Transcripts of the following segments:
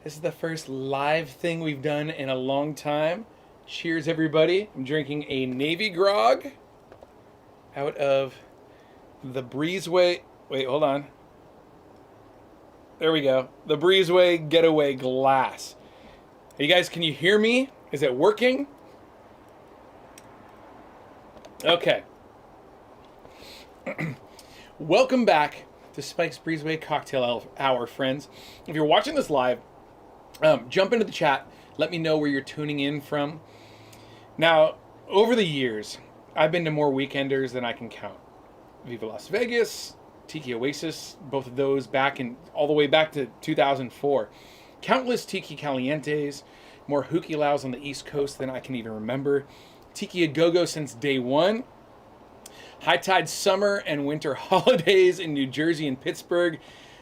This is the first live thing we've done in a long time. Cheers, everybody. I'm drinking a Navy grog out of the Breezeway. Wait, hold on. There we go. The Breezeway Getaway glass. Hey, you guys, can you hear me? Is it working? Okay. Welcome back to Spike's Breezeway Cocktail Hour, friends. If you're watching this live, jump into the chat. Let me know where you're tuning in from. Now, over the years, I've been to more weekenders than I can count. Viva Las Vegas, Tiki Oasis, both of those all the way back to 2004. Countless Tiki Calientes, more Hooky Lows on the East Coast than I can even remember. Tiki A Go-Go since day one. High tide summer and winter holidays in New Jersey and Pittsburgh.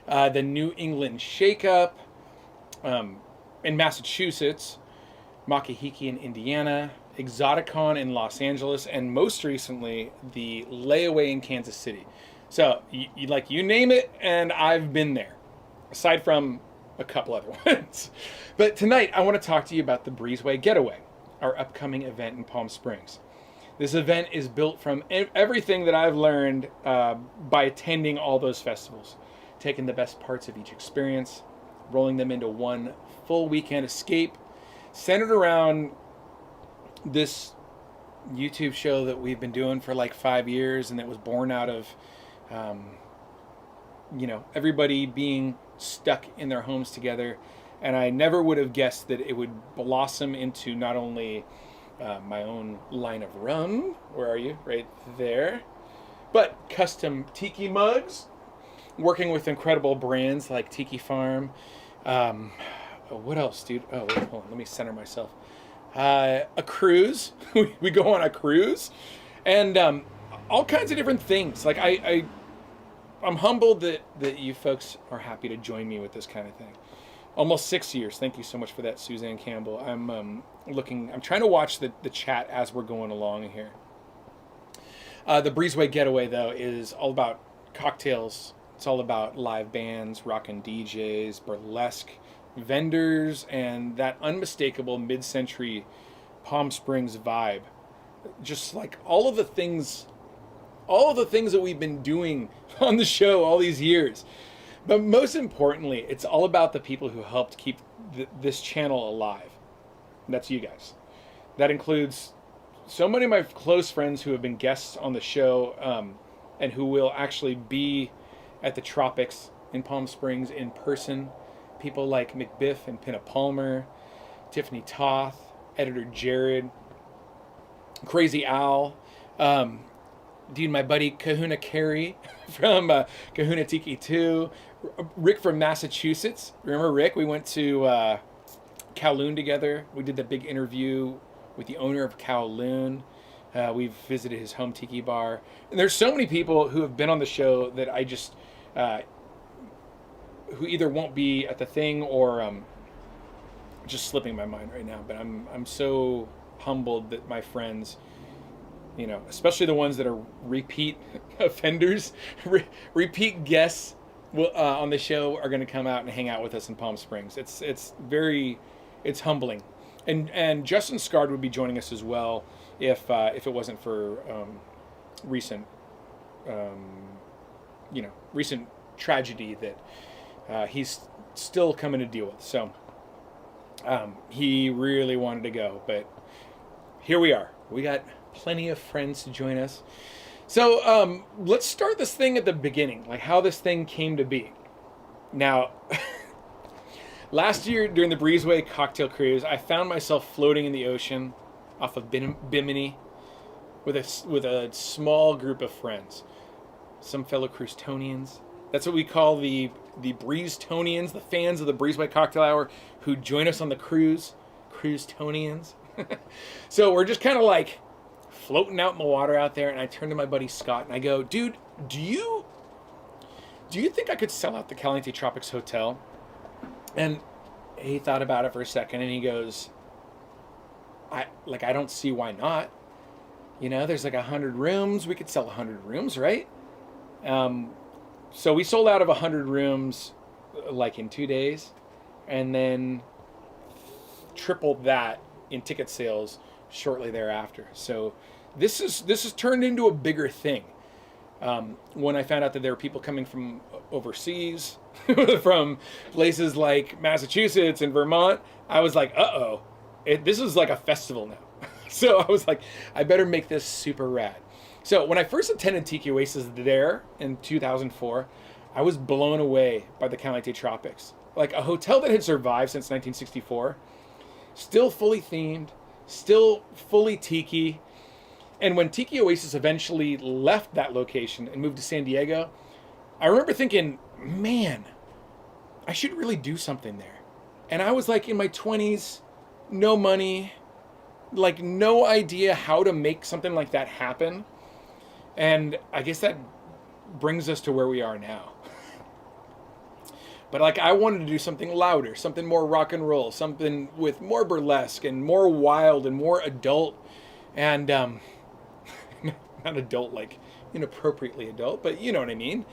The New England Shake-Up in Massachusetts. Makahiki in Indiana. Exoticon in Los Angeles. And most recently, the Layaway in Kansas City. So, you name it, and I've been there. Aside from a couple other ones. But tonight, I want to talk to you about the Breezeway Getaway, our upcoming event in Palm Springs. This event is built from everything that I've learned by attending all those festivals, taking the best parts of each experience, rolling them into one full weekend escape, centered around this YouTube show that we've been doing for like 5 years, and it was born out of, everybody being stuck in their homes together. And I never would have guessed that it would blossom into not only my own line of rum, where are you? Right there. But custom tiki mugs, working with incredible brands like Tiki Farm. What else, dude? Oh, wait, hold on. Let me center myself. A cruise. We go on a cruise. And all kinds of different things. Like, I'm humbled that you folks are happy to join me with this kind of thing. Almost 6 years. Thank you so much for that, Suzanne Campbell. I'm trying to watch the chat as we're going along here. The Breezeway Getaway, though, is all about cocktails. It's all about live bands, rockin' DJs, burlesque, vendors, and that unmistakable mid-century Palm Springs vibe. Just like all of the things that we've been doing on the show all these years. But most importantly, it's all about the people who helped keep this channel alive. And that's you guys. That includes so many of my close friends who have been guests on the show and who will actually be at the Tropics in Palm Springs in person. People like McBiff and Pinna Palmer, Tiffany Toth, Editor Jared, Crazy Al, my buddy Kahuna Carey from Kahuna Tiki 2, Rick from Massachusetts. Remember Rick? We went to Kowloon together. We did the big interview with the owner of Kowloon. We've visited his home tiki bar. And there's so many people who have been on the show that I just, who either won't be at the thing or just slipping my mind right now. But I'm so humbled that my friends, especially the ones that are repeat offenders, repeat guests on the show are going to come out and hang out with us in Palm Springs. It's humbling. And Justin Scard would be joining us as well if it wasn't for recent tragedy that he's still coming to deal with. So he really wanted to go, but here we are. We got plenty of friends to join us. So let's start this thing at the beginning, like how this thing came to be. Now, last year during the Breezeway cocktail cruise, I found myself floating in the ocean off of Bimini with a small group of friends, some fellow Cruise-tonians. That's what we call the Breeze-tonians, the fans of the Breezeway Cocktail Hour who join us on the cruise, Cruise-tonians. So we're just kind of like floating out in the water out there, and I turn to my buddy Scott and I go, dude, do you think I could sell out the Caliente Tropics Hotel? And he thought about it for a second and he goes, I don't see why not. There's like 100 rooms. We could sell 100 rooms, right? So we sold out of 100 rooms like in 2 days. and then tripled that in ticket sales shortly thereafter. So this is turned into a bigger thing. When I found out that there were people coming from overseas, from places like Massachusetts and Vermont, I was like, uh-oh, this is like a festival now. So I was like, I better make this super rad. So when I first attended Tiki Oasis there in 2004, I was blown away by the Caliente Tropics. Like a hotel that had survived since 1964, still fully themed, still fully tiki. And when Tiki Oasis eventually left that location and moved to San Diego, I remember thinking, man, I should really do something there. And I was like in my 20s, no money, like no idea how to make something like that happen. And I guess that brings us to where we are now. But like I wanted to do something louder, something more rock and roll, something with more burlesque and more wild and more adult. And not adult like inappropriately adult, but you know what I mean.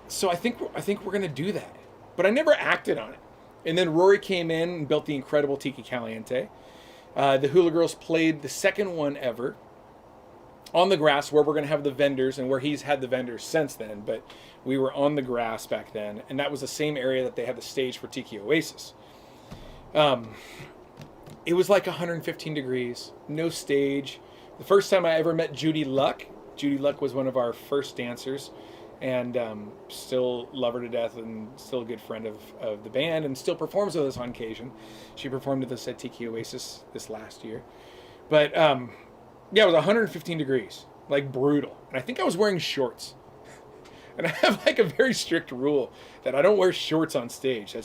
So I think we're gonna do that, but I never acted on it. And then Rory came in and built the incredible Tiki Caliente. The Hula Girls played the second one ever on the grass, where we're gonna have the vendors, and where he's had the vendors since then. But we were on the grass back then, and that was the same area that they had the stage for Tiki Oasis. It was like 115 degrees, no stage. The first time I ever met Judy Luck was one of our first dancers, and still love her to death, and still a good friend of the band, and still performs with us on occasion. She performed with us at Tiki Oasis this last year. But yeah, it was 115 degrees, like brutal. And I think I was wearing shorts. And I have like a very strict rule that I don't wear shorts on stage.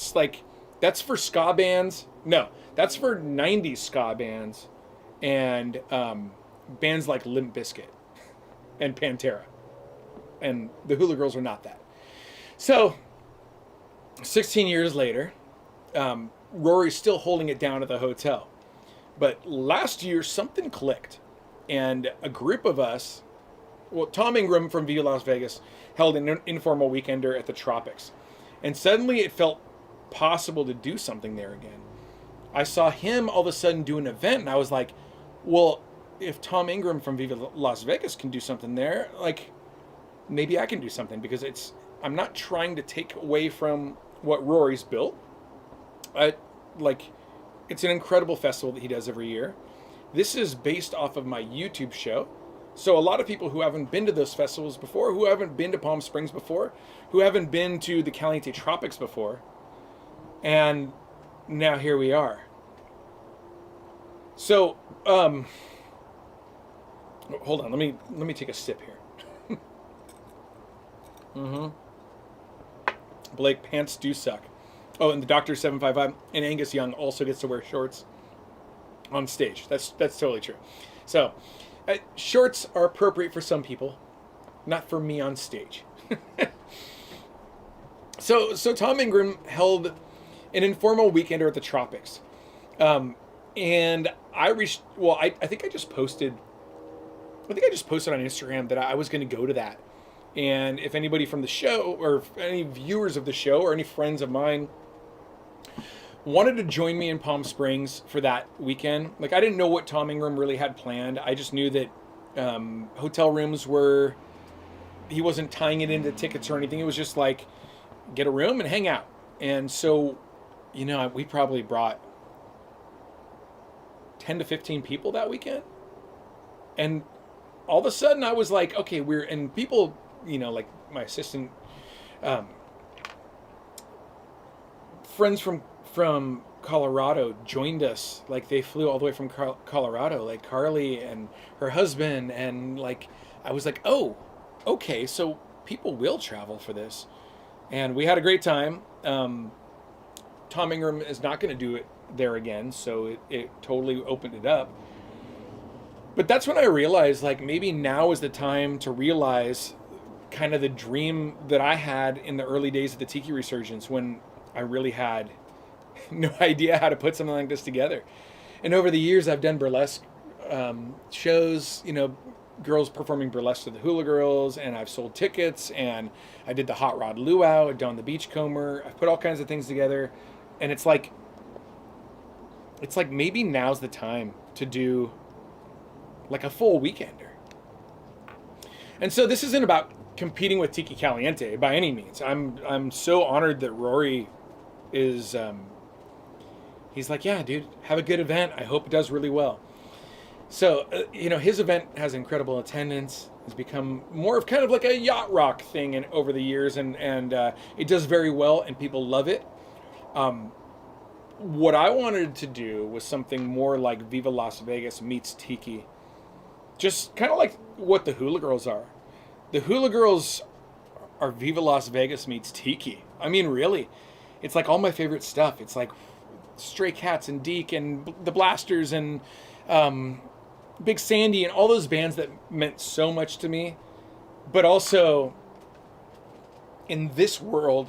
That's for ska bands. No, that's for 90s ska bands and bands like Limp Bizkit and Pantera. And the Hula Girls are not that. So, 16 years later, Rory's still holding it down at the hotel. But last year, something clicked. And a group of us, well, Tom Ingram from Viva Las Vegas held an informal weekender at the Tropics. And suddenly it felt possible to do something there again. I saw him all of a sudden do an event, and I was like, well, if Tom Ingram from Viva Las Vegas can do something there, like, maybe I can do something, because I'm not trying to take away from what Rory's built. It's an incredible festival that he does every year. This is based off of my YouTube show. So a lot of people who haven't been to those festivals before, who haven't been to Palm Springs before, who haven't been to the Caliente Tropics before, and now here we are. So, hold on, let me take a sip here. Blake, pants do suck. Oh, and the Dr. 755 and Angus Young also gets to wear shorts on stage. That's totally true. So, shorts are appropriate for some people, not for me on stage. So Tom Ingram held an informal weekender at the Tropics. And I reached, well, I think I just posted on Instagram that I was going to go to that. And if anybody from the show, or any viewers of the show, or any friends of mine wanted to join me in Palm Springs for that weekend, like, I didn't know what Tom Ingram really had planned. I just knew that hotel rooms he wasn't tying it into tickets or anything. It was just like, get a room and hang out. And so, we probably brought 10 to 15 people that weekend. And all of a sudden I was like, okay, and people, like my assistant, friends from Colorado joined us. Like, they flew all the way from Colorado, like Carly and her husband. And like, I was like, oh, okay, so people will travel for this. And we had a great time. Tom Ingram is not going to do it there again, so it totally opened it up. But that's when I realized, like, maybe now is the time to realize kind of the dream that I had in the early days of the Tiki Resurgence, when I really had no idea how to put something like this together. And over the years, I've done burlesque shows, girls performing burlesque to the Hula Girls, and I've sold tickets, and I did the Hot Rod Luau, I've done the Beachcomber. I've put all kinds of things together, and it's like maybe now's the time to do like a full weekender. And so this isn't about competing with Tiki Caliente by any means. I'm so honored that Rory is he's like, yeah, dude, have a good event. I hope it does really well. So, his event has incredible attendance. It's become more of kind of like a yacht rock thing over the years, and it does very well, and people love it. What I wanted to do was something more like Viva Las Vegas meets Tiki. Just kind of like what the Hula Girls are. The Hula Girls are Viva Las Vegas meets Tiki. I mean, really. It's like all my favorite stuff. It's like Stray Cats and Deke and the Blasters and Big Sandy and all those bands that meant so much to me. But also, in this world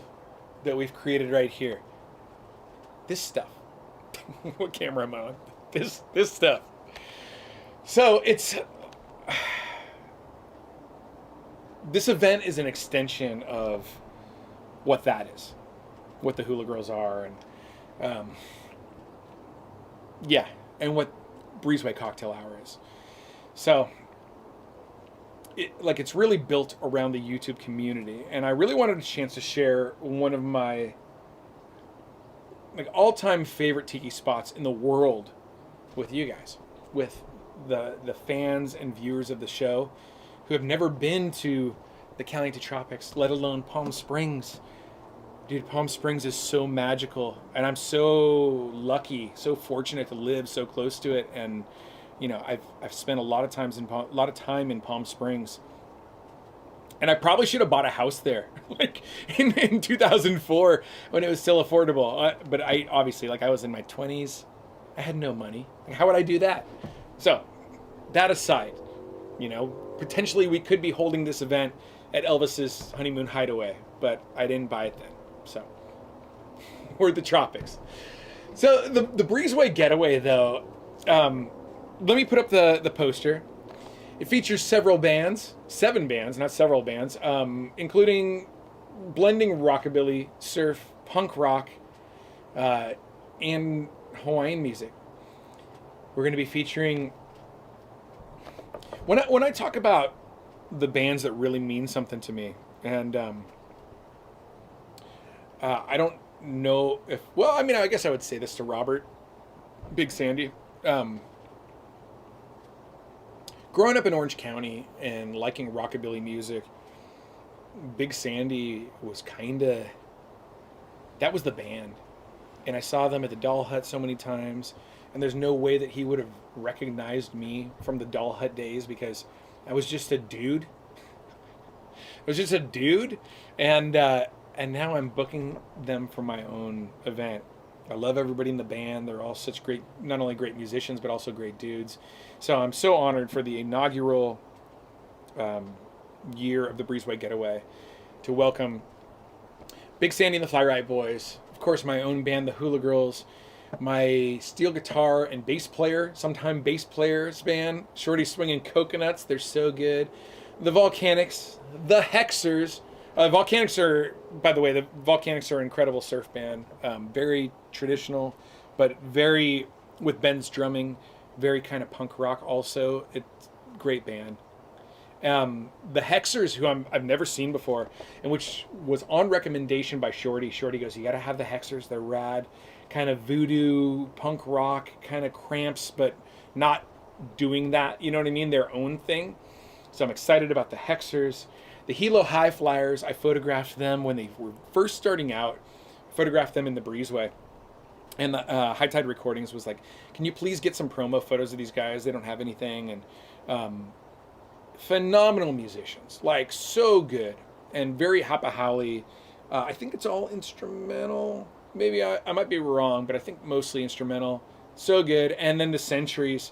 that we've created right here, this stuff. What camera am I on? This stuff. So it's... This event is an extension of what that is. What the Hula Girls are, and and what Breezeway Cocktail Hour is. So, it's really built around the YouTube community, and I really wanted a chance to share one of my all-time favorite tiki spots in the world with you guys, with the fans and viewers of the show who have never been to the Caliente Tropics, let alone Palm Springs. Dude, Palm Springs is so magical, and I'm so lucky, so fortunate to live so close to it. And I've spent a lot of time in Palm Springs, and I probably should have bought a house there, like in 2004 when it was still affordable. But I obviously, I was in my 20s, I had no money. How would I do that? So, that aside, potentially we could be holding this event at Elvis's honeymoon hideaway, but I didn't buy it then. So, or the tropics. So the Breezeway Getaway, though, let me put up the poster. It features seven bands, not several bands, including blending rockabilly, surf, punk rock, and Hawaiian music. We're going to be featuring... When I talk about the bands that really mean something to me, and I don't know if... Well, I mean, I guess I would say this to Robert, Big Sandy. Growing up in Orange County and liking rockabilly music, Big Sandy was that was the band. And I saw them at the Doll Hut so many times, and there's no way that he would have recognized me from the Doll Hut days because I was just a dude. And now I'm booking them for my own event. I love everybody in the band. They're all such great, not only great musicians, but also great dudes. So I'm so honored for the inaugural year of the Breezeway Getaway to welcome Big Sandy and the Fly Right Boys, of course my own band, the Hula Girls, my steel guitar and bass player, sometime bass player's band, Shorty Swinging Coconuts, they're so good. The Volcanics, the Hexers. Volcanics are, by the way, the Volcanics are an incredible surf band. Very traditional, but very, with Ben's drumming, very kind of punk rock also. It's a great band. The Hexers, who I've never seen before, and which was on recommendation by Shorty. Shorty goes, you got to have the Hexers. They're rad. Kind of voodoo, punk rock, kind of Cramps, but not doing that. You know what I mean? Their own thing. So I'm excited about the Hexers. The Hilo High Flyers, I photographed them when they were first starting out. Photographed them in the Breezeway. And the High Tide Recordings was like, can you please get some promo photos of these guys? They don't have anything. And phenomenal musicians. Like, so good. And very hapa-haole. I think it's all instrumental. Maybe I might be wrong, but I think mostly instrumental. So good. And then the Centuries,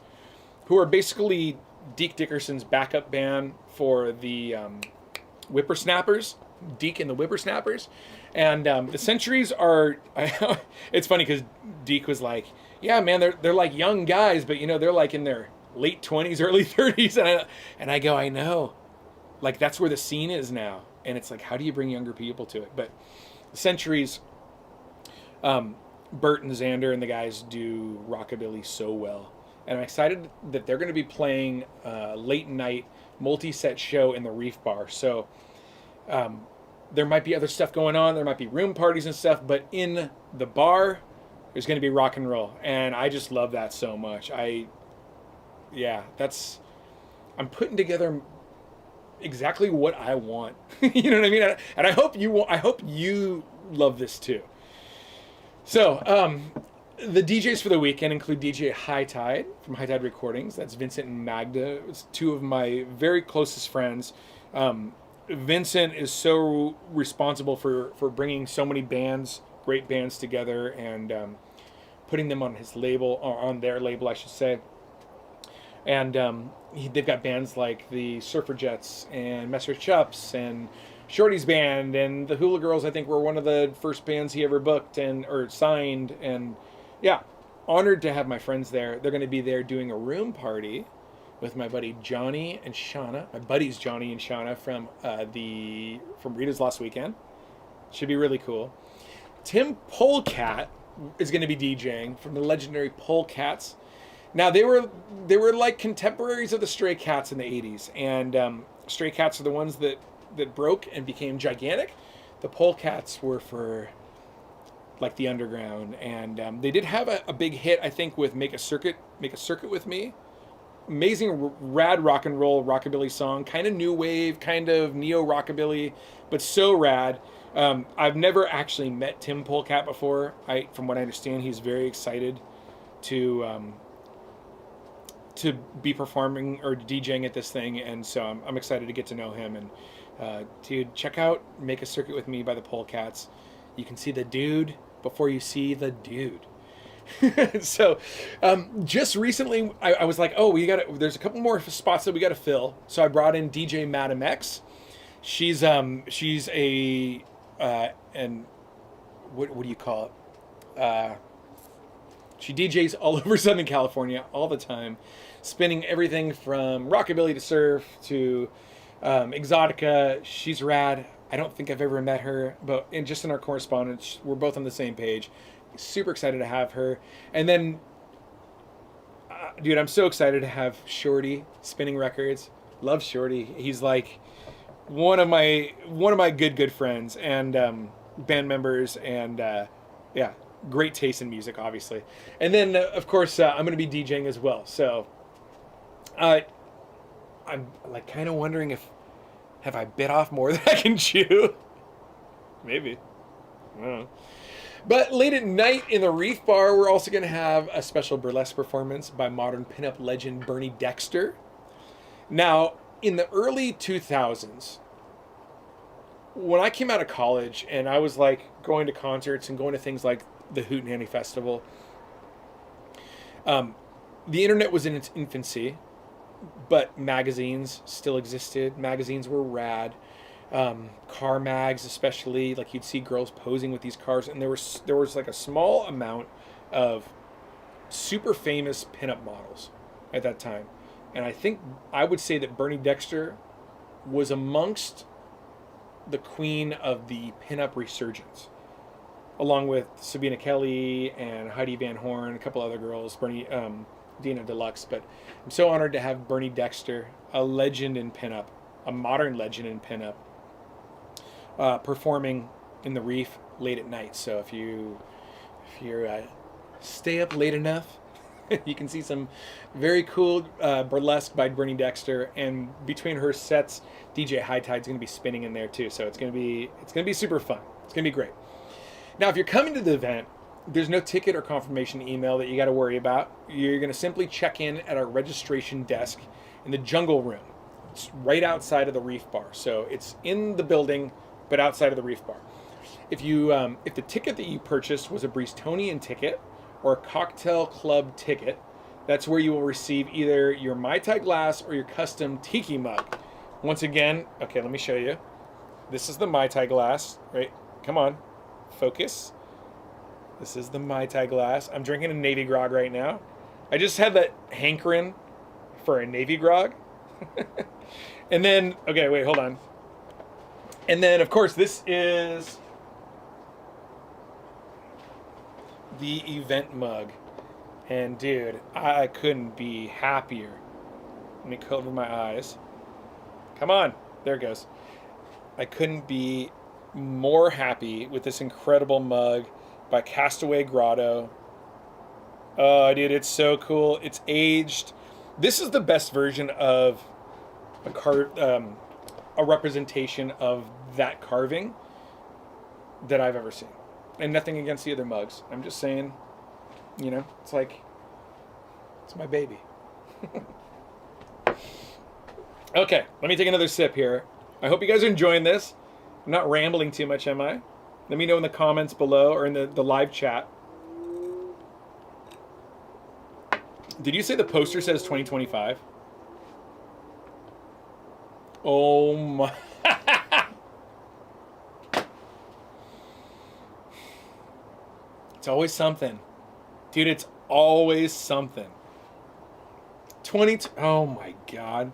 who are basically Deke Dickerson's backup band for the Whippersnappers. Deke and the Whippersnappers. And the Centuries are... it's funny because Deke was like, yeah, man, they're like young guys, but, they're like in their late 20s, early 30s, and I go, I know, like that's where the scene is now, and it's like, how do you bring younger people to it? But Centuries, Bert and Xander and the guys do rockabilly so well, and I'm excited that they're going to be playing a late night multi-set show in the Reef Bar. So there might be other stuff going on. There might be room parties and stuff, but in the bar, there's going to be rock and roll, and I just love that so much. I'm putting together exactly what I want. You know what I mean? And I hope you love this too. So, the DJs for the weekend include DJ High Tide from High Tide Recordings. That's Vincent and Magda. It's two of my very closest friends. Vincent is so responsible for bringing so many bands, great bands together, and putting them on his label, or on their label, I should say. And they've got bands like the Surfer Jets and Messer Chups and Shorty's band, and the Hula Girls, I think, were one of the first bands he ever booked or signed. And yeah, honored to have my friends there. They're going to be there doing a room party with my buddy Johnny and Shauna. My buddies Johnny and Shauna from Rita's Last Weekend. Should be really cool. Tim Polecat is going to be DJing from the legendary Polecats. Now they were like contemporaries of the Stray Cats in the 80s, and Stray Cats are the ones that broke and became gigantic. The Polecats were for like the underground, and they did have a big hit, I think, with Make a Circuit with Me. Amazing rad rock and roll rockabilly song, kind of new wave, kind of neo rockabilly, but so rad. I've never actually met Tim Polecat before. From what I understand, he's very excited to be performing or DJing at this thing, and so I'm excited to get to know him. And dude, check out Make a Circuit with Me by the Polecats. You can see the dude before you see the dude. So just recently I was like, there's a couple more spots that we got to fill, so I brought in DJ Madam X. She's a and what do you call it, she DJs all over Southern California all the time, spinning everything from rockabilly to surf to exotica. She's rad. I don't think I've ever met her, but just in our correspondence, we're both on the same page. Super excited to have her. And then, dude, I'm so excited to have Shorty spinning records. Love Shorty. He's like one of my good friends and band members, and yeah, great taste in music, obviously. And then, of course, I'm going to be DJing as well. So I'm like kind of wondering have I bit off more than I can chew? Maybe. I don't know. But late at night in the Reef Bar, we're also going to have a special burlesque performance by modern pinup legend Bernie Dexter. Now, in the early 2000s, when I came out of college and I was like going to concerts and going to things like the Hootenanny Festival, the internet was in its infancy, but magazines still existed. Magazines were rad. Car mags, especially, like you'd see girls posing with these cars, and there was like a small amount of super famous pinup models at that time. And I would say that Bernie Dexter was amongst the queen of the pinup resurgence, along with Sabina Kelly and Heidi Van Horn, a couple other girls, Dina Deluxe. But I'm so honored to have Bernie Dexter, a legend in pinup, a modern legend in pinup, performing in the Reef late at night. So if you stay up late enough, you can see some very cool burlesque by Bernie Dexter, and between her sets, DJ High Tide's going to be spinning in there too. So it's going to be super fun. It's going to be great. Now, if you're coming to the event, there's no ticket or confirmation email that you got to worry about. You're going to simply check in at our registration desk in the Jungle Room. It's right outside of the Reef Bar. So it's in the building, but outside of the Reef Bar. If the ticket that you purchased was a Bristonian ticket or a cocktail club ticket, that's where you will receive either your Mai Tai glass or your custom tiki mug. Once again, okay, let me show you. This is the Mai Tai glass, right? Come on, focus. This is the Mai Tai glass. I'm drinking a Navy grog right now. I just had that hankering for a Navy grog. And then, okay, wait, hold on. And then, of course, this is the event mug. And dude, I couldn't be happier. Let me cover my eyes. Come on. There it goes. I couldn't be more happy with this incredible mug by Castaway Grotto. Oh, dude, it's so cool. It's aged. This is the best version of a representation of that carving that I've ever seen. And nothing against the other mugs. I'm just saying, you know, it's like, it's my baby. Okay, let me take another sip here. I hope you guys are enjoying this. I'm not rambling too much, am I? Let me know in the comments below or in the live chat. Did you say the poster says 2025? Oh my. It's always something. Dude, it's always something. Oh my God.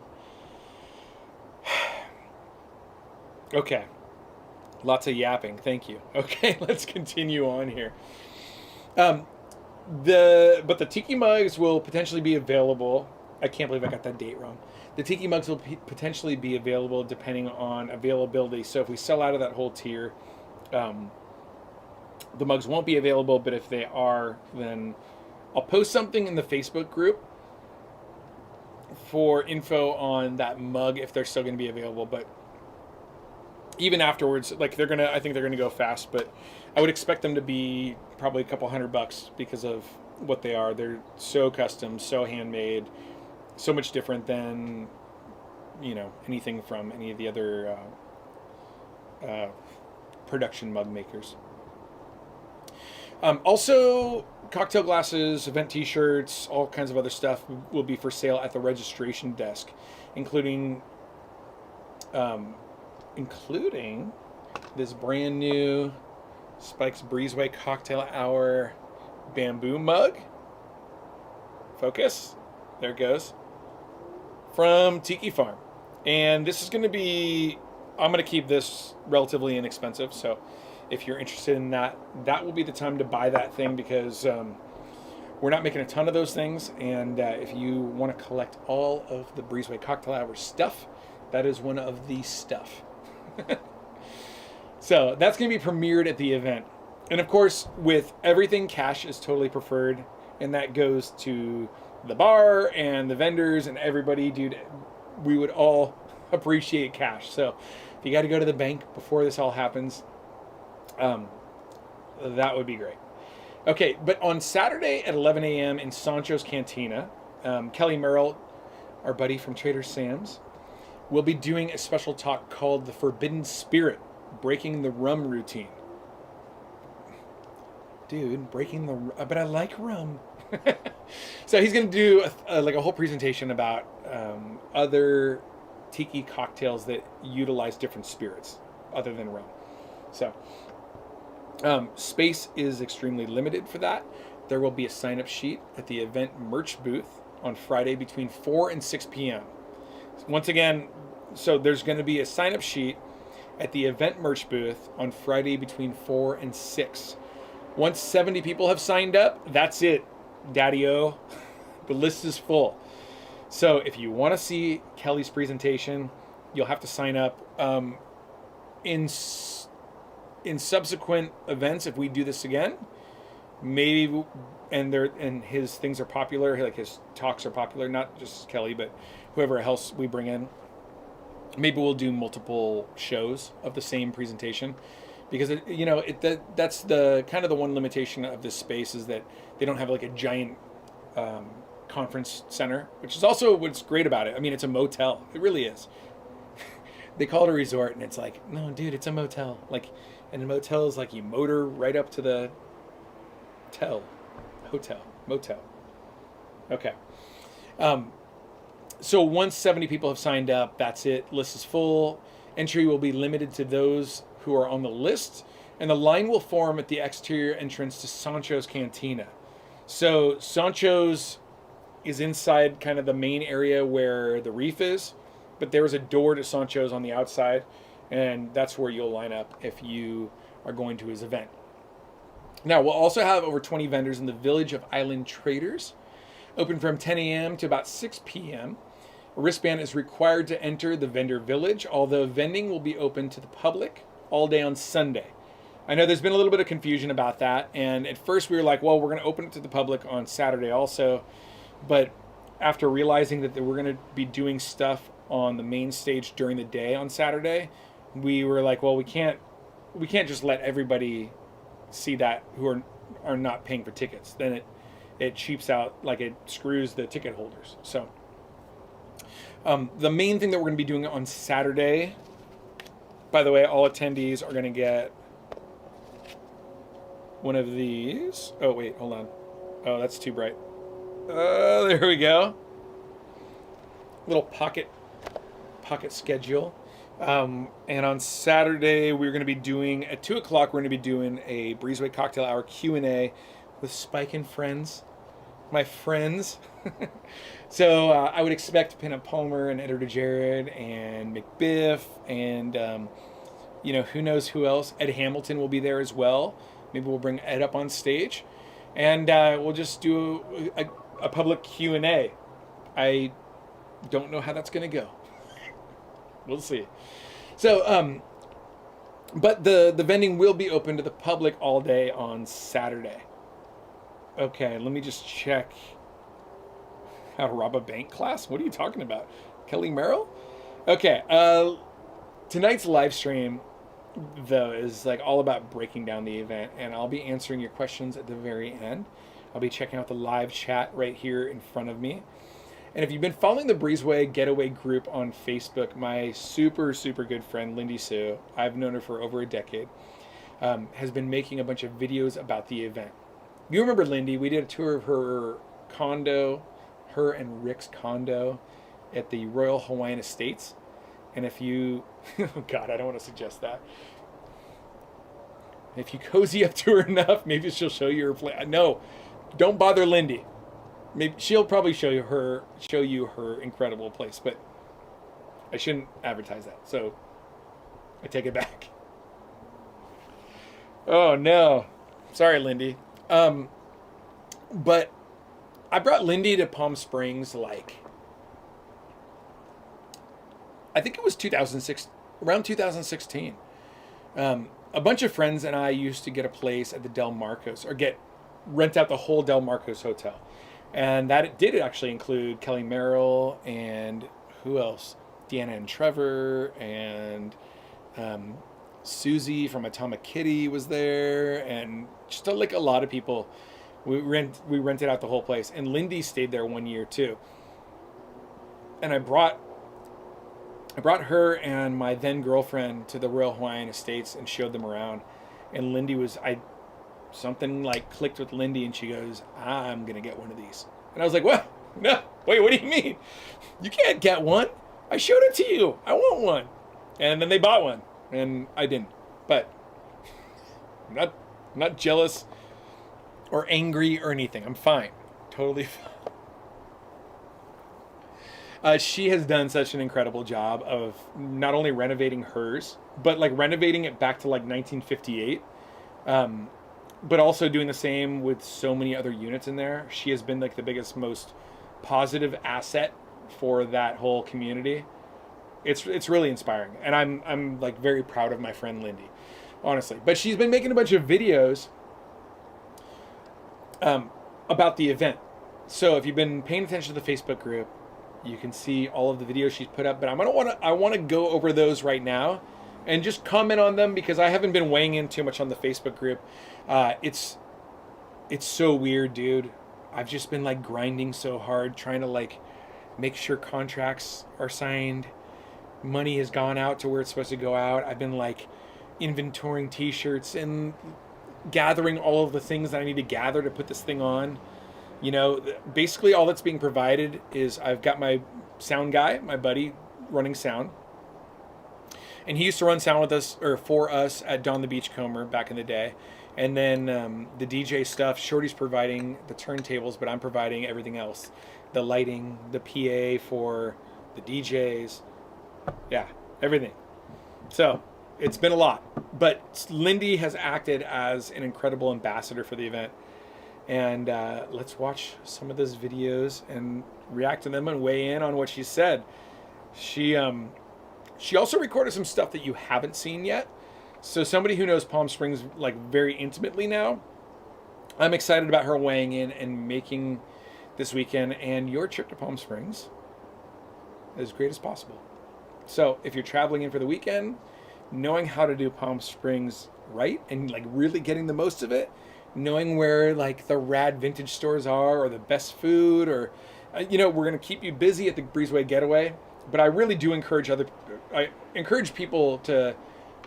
Okay. Lots of yapping. Thank you. Okay, let's continue on here. But the tiki mugs will potentially be available. I can't believe I got that date wrong. The tiki mugs will potentially be available depending on availability. So if we sell out of that whole tier, the mugs won't be available. But if they are, then I'll post something in the Facebook group for info on that mug if they're still going to be available. But even afterwards, like I think they're gonna go fast. But I would expect them to be probably a couple $100 because of what they are. They're so custom, so handmade, so much different than, you know, anything from any of the other production mug makers. Also, cocktail glasses, event t-shirts, all kinds of other stuff will be for sale at the registration desk, including this brand new Spike's Breezeway Cocktail Hour bamboo mug. Focus. There it goes. From Tiki Farm. And this is going to be, I'm going to keep this relatively inexpensive. So if you're interested in that, that will be the time to buy that thing, because we're not making a ton of those things. And if you want to collect all of the Breezeway Cocktail Hour stuff, that is one of the stuff. So that's going to be premiered at the event. And of course, with everything, cash is totally preferred. And that goes to the bar and the vendors and everybody. Dude, we would all appreciate cash. So if you got to go to the bank before this all happens, that would be great. Okay, but on Saturday at 11 a.m. in Sancho's Cantina, Kelly Merrill, our buddy from Trader Sam's, will be doing a special talk called The Forbidden Spirit, Breaking the Rum Routine. Dude, but I like rum. So he's going to do a whole presentation about other tiki cocktails that utilize different spirits other than rum. So space is extremely limited for that. There will be a sign-up sheet at the event merch booth on Friday between 4 and 6 p.m. Once again, so there's going to be a sign-up sheet at the event merch booth on Friday between 4 and 6. Once 70 people have signed up, that's it, Daddy-O. The list is full. So if you want to see Kelly's presentation, you'll have to sign up. In subsequent events, if we do this again, maybe, and his things are popular, like his talks are popular, not just Kelly, but whoever else we bring in, maybe we'll do multiple shows of the same presentation, because that's the kind of the one limitation of this space, is that they don't have like a giant conference center, which is also what's great about it. I mean, it's a motel. It really is. They call it a resort, and it's like, no, dude, it's a motel. Like, and a motel is like you motor right up to the motel. Okay. So once 70 people have signed up, that's it. List is full. Entry will be limited to those who are on the list, and the line will form at the exterior entrance to Sancho's Cantina. So Sancho's is inside kind of the main area where the reef is, but there's a door to Sancho's on the outside, and that's where you'll line up if you are going to his event. Now, we'll also have over 20 vendors in the Village of Island Traders, open from 10 a.m. to about 6 p.m. A wristband is required to enter the vendor village, although vending will be open to the public all day on Sunday. I know there's been a little bit of confusion about that, and at first we were like, well, we're going to open it to the public on Saturday also, but after realizing that we're going to be doing stuff on the main stage during the day on Saturday, we were like, well, we can't just let everybody see that who are not paying for tickets. Then it cheaps out, like it screws the ticket holders. So the main thing that we're going to be doing on Saturday, by the way, all attendees are going to get one of these. Oh, wait, hold on. Oh, that's too bright. There we go. Little pocket schedule. And on Saturday, we're going to be doing, at 2 o'clock, we're going to be doing a Breezeway Cocktail Hour Q&A with Spike and friends. My friends. So I would expect Pinup Palmer and Editor Jared and McBiff and, who knows who else. Ed Hamilton will be there as well. Maybe we'll bring Ed up on stage. And we'll just do a public Q&A. I don't know how that's going to go. We'll see. So, but the vending will be open to the public all day on Saturday. Okay, let me just check. How to rob a bank class? What are you talking about? Kelly Merrill? Okay, tonight's live stream, though, is like all about breaking down the event, and I'll be answering your questions at the very end. I'll be checking out the live chat right here in front of me. And if you've been following the Breezeway Getaway group on Facebook, my super, super good friend, Lindy Sue, I've known her for over a decade, has been making a bunch of videos about the event. You remember Lindy? We did a tour of her condo, her and Rick's condo at the Royal Hawaiian Estates. And if you, oh God, I don't want to suggest that. If you cozy up to her enough, maybe she'll show you her place. No, don't bother Lindy. Maybe she'll probably show you her incredible place, but I shouldn't advertise that. So I take it back. Oh no, sorry, Lindy. But I brought Lindy to Palm Springs I think it was 2006, around 2016. A bunch of friends and I used to get a place at the Del Marcos, or rent out the whole Del Marcos hotel. And that did actually include Kelly Merrill and who else? Deanna and Trevor and Susie from Atomic Kitty was there, and just a lot of people. We rented out the whole place, and Lindy stayed there 1 year too. And I brought her and my then girlfriend to the Royal Hawaiian Estates and showed them around. And Lindy something like clicked with Lindy, and she goes, I'm gonna get one of these. And I was like, what? No, wait, what do you mean? You can't get one. I showed it to you. I want one. And then they bought one, and I didn't. But I'm not jealous or angry or anything. I'm fine. Totally fine. She has done such an incredible job of not only renovating hers, but renovating it back to 1958. But also doing the same with so many other units in there. She has been the biggest, most positive asset for that whole community. It's really inspiring, and I'm very proud of my friend Lindy, honestly. But she's been making a bunch of videos about the event. So if you've been paying attention to the Facebook group, you can see all of the videos she's put up. But I want to go over those right now and just comment on them, because I haven't been weighing in too much on the Facebook group. It's so weird, dude. I've just been grinding so hard, trying to make sure contracts are signed. Money has gone out to where it's supposed to go out. I've been inventorying t-shirts and gathering all of the things that I need to gather to put this thing on. Basically all that's being provided is I've got my sound guy, my buddy, running sound. And he used to run sound with us, or for us, at Don the Beachcomber back in the day. And then the DJ stuff, Shorty's providing the turntables, but I'm providing everything else. The lighting, the PA for the DJs. Yeah, everything. So it's been a lot. But Lindy has acted as an incredible ambassador for the event. And let's watch some of those videos and react to them and weigh in on what she said. She also recorded some stuff that you haven't seen yet. So somebody who knows Palm Springs like very intimately now, I'm excited about her weighing in and making this weekend and your trip to Palm Springs as great as possible. So if you're traveling in for the weekend, knowing how to do Palm Springs right and like really getting the most of it, knowing where like the rad vintage stores are or the best food or, we're going to keep you busy at the Breezeway Getaway. But I really do encourage people to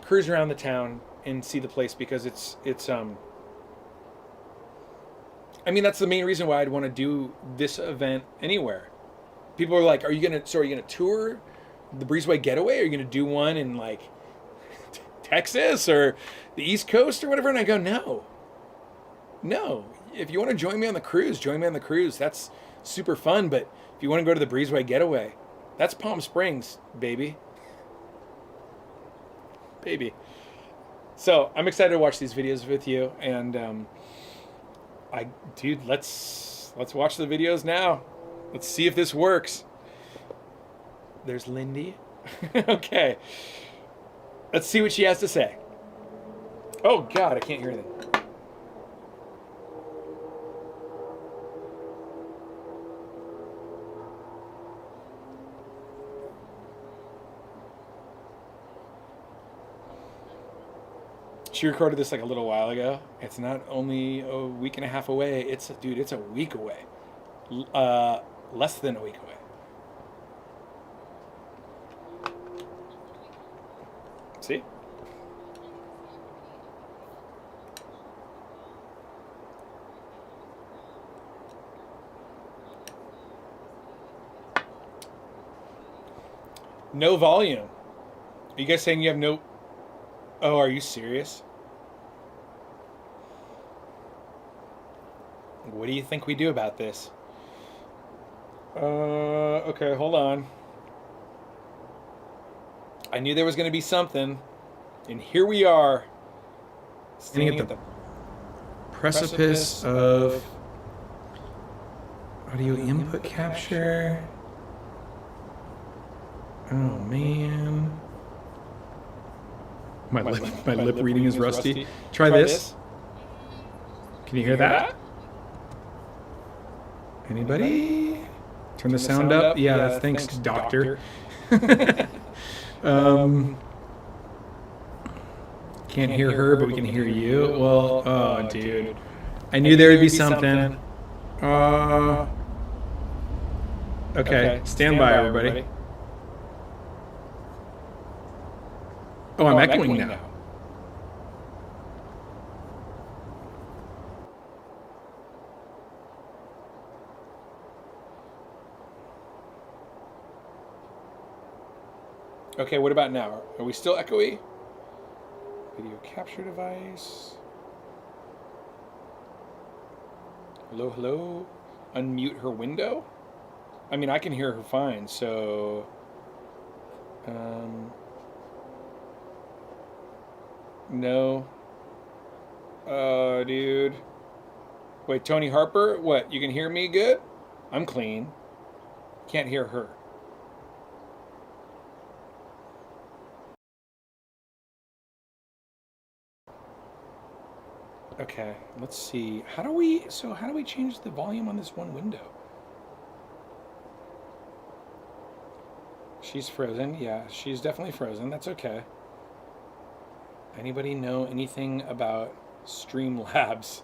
cruise around the town and see the place because it's that's the main reason why I'd want to do this event anywhere. People are like, are you gonna tour the Breezeway Getaway? Are you gonna do one in like Texas or the East Coast or whatever? And I go, no. If you want to join me on the cruise, join me on the cruise. That's super fun. But if you want to go to the Breezeway Getaway, that's Palm Springs, baby. So I'm excited to watch these videos with you, and let's watch the videos now. Let's see if this works. There's Lindy. Okay, let's see what she has to say. Oh God, I can't hear anything. She recorded this like a little while ago. It's not only a week and a half away. It's a week away. Less than a week away. See? No volume. Are you guys saying you have no... Oh, are you serious? What do you think we do about this? Okay, hold on. I knew there was going to be something, and here we are, standing at the precipice of audio input capture. Oh man, my lip reading is rusty. Try this. Can you hear that? Anybody? Turn the sound up. Yeah, that's thanks, doctor. Can't hear her, but we can hear you. Well, oh, dude. I knew there would be something. Okay, stand by, everybody. Oh, I'm echoing now. Okay, what about now? Are we still echoey? Video capture device. Hello, hello. Unmute her window. I mean, I can hear her fine, so... No. Dude. Wait, Tony Harper? What, you can hear me good? I'm clean. Can't hear her. Okay, let's see. How do we change the volume on this one window? She's frozen. Yeah, she's definitely frozen. That's okay. Anybody know anything about Streamlabs?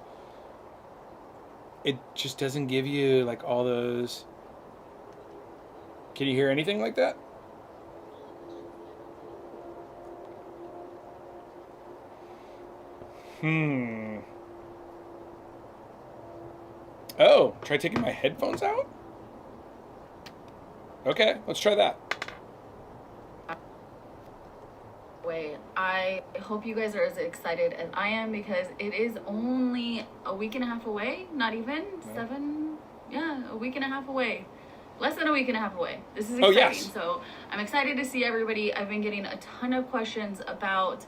It just doesn't give you like all those... Can you hear anything like that? Oh, try taking my headphones out? Okay, let's try that. Wait. I hope you guys are as excited as I am, because it is only a week and a half away. Not even a week and a half away. Less than a week and a half away. This is exciting. Oh, yes. So I'm excited to see everybody. I've been getting a ton of questions about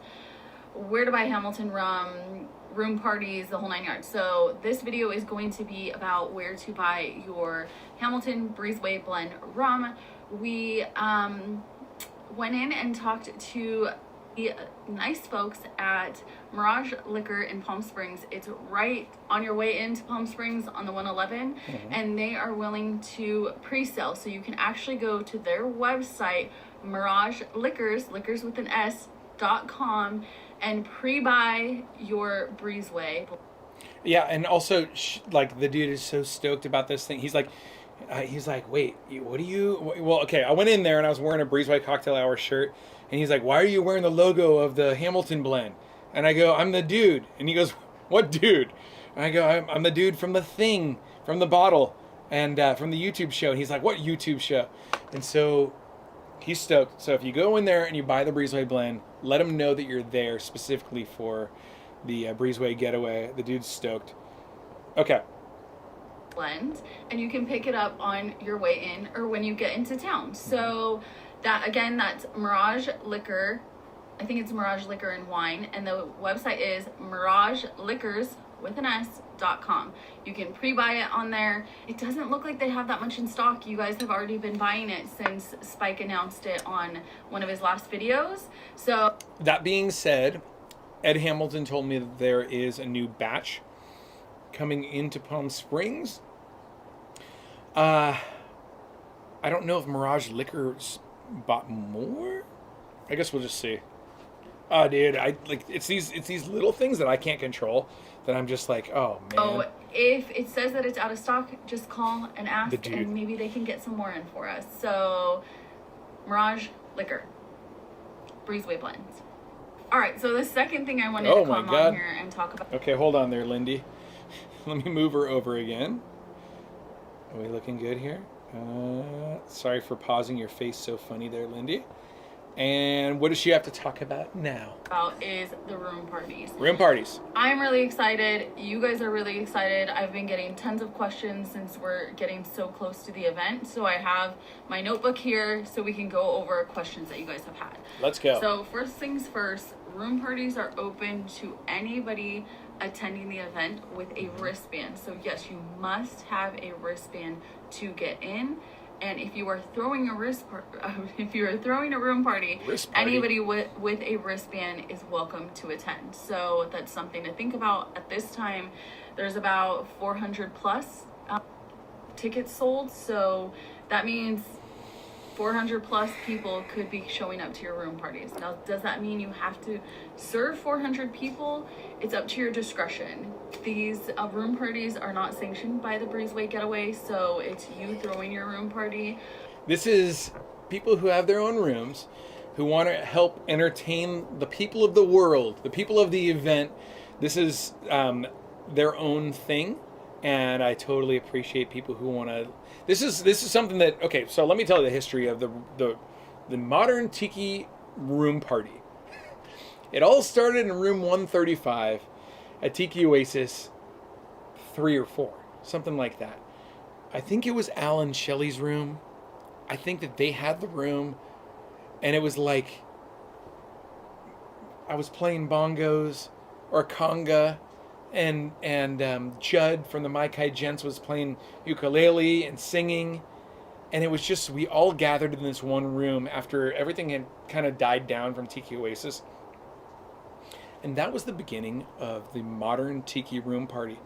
where to buy Hamilton rum, room parties, the whole 9 yards. So this video is going to be about where to buy your Hamilton Breezeway blend rum. We went in and talked to the nice folks at Mirage Liquor in Palm Springs. It's right on your way into Palm Springs on the 111, and they are willing to pre-sell. So you can actually go to their website, Mirage Liquors with an S.com, and pre-buy your Breezeway. Yeah, and also, like, the dude is so stoked about this thing. He's like, wait, what do you... Well, okay, I went in there and I was wearing a Breezeway Cocktail Hour shirt, and he's like, why are you wearing the logo of the Hamilton blend? And I go, I'm the dude. And he goes, what dude? And I go, I'm the dude from the thing, from the bottle, and from the YouTube show. And he's like, what YouTube show? And so he's stoked. So if you go in there and you buy the Breezeway blend, let him know that you're there specifically for the Breezeway getaway. The dude's stoked. Okay. Blend, and you can pick it up on your way in or when you get into town. So that, again, that's Mirage Liquor. I think it's Mirage Liquor and Wine, and the website is Mirage Liquors with an S.com. You can pre-buy it on there. It doesn't look like they have that much in stock. You guys have already been buying it since Spike announced it on one of his last videos. So that being said, Ed Hamilton told me that there is a new batch coming into Palm Springs. I don't know if Mirage Liquors bought more. I guess we'll just see. Oh, dude, it's these little things that I can't control that I'm just like, oh man. Oh, if it says that it's out of stock, just call and ask, the dude, and maybe they can get some more in for us. So, Mirage Liquor, Breezeway blends. All right, so the second thing I wanted to come on here and talk about. Okay, hold on there, Lindy. Let me move her over again. Are we looking good here? Sorry for pausing your face so funny there, Lindy. And what does she have to talk about now? Is the room parties. Room parties. I'm really excited. You guys are really excited. I've been getting tons of questions since we're getting so close to the event. So I have my notebook here so we can go over questions that you guys have had. Let's go. So first things first, room parties are open to anybody attending the event with a wristband. So yes, you must have a wristband to get in. And if you are throwing a room party, anybody with a wristband is welcome to attend. So that's something to think about. At this time, there's about 400 plus tickets sold. So that means 400 plus people could be showing up to your room parties. Now, does that mean you have to serve 400 people? It's up to your discretion. These room parties are not sanctioned by the Breezeway Getaway, so it's you throwing your room party. This is people who have their own rooms, who want to help entertain the people of the world, the people of the event. This is their own thing, and I totally appreciate people who want to. This is something that, okay, so let me tell you the history of the modern tiki room party. It all started in room 135 at Tiki Oasis 3 or 4, something like that. I think it was Alan Shelley's room. I think that they had the room, and it was like I was playing bongos or conga, and Judd from the Mai Kai Gents was playing ukulele and singing, and it was just, we all gathered in this one room after everything had kind of died down from Tiki Oasis, and that was the beginning of the modern tiki room party.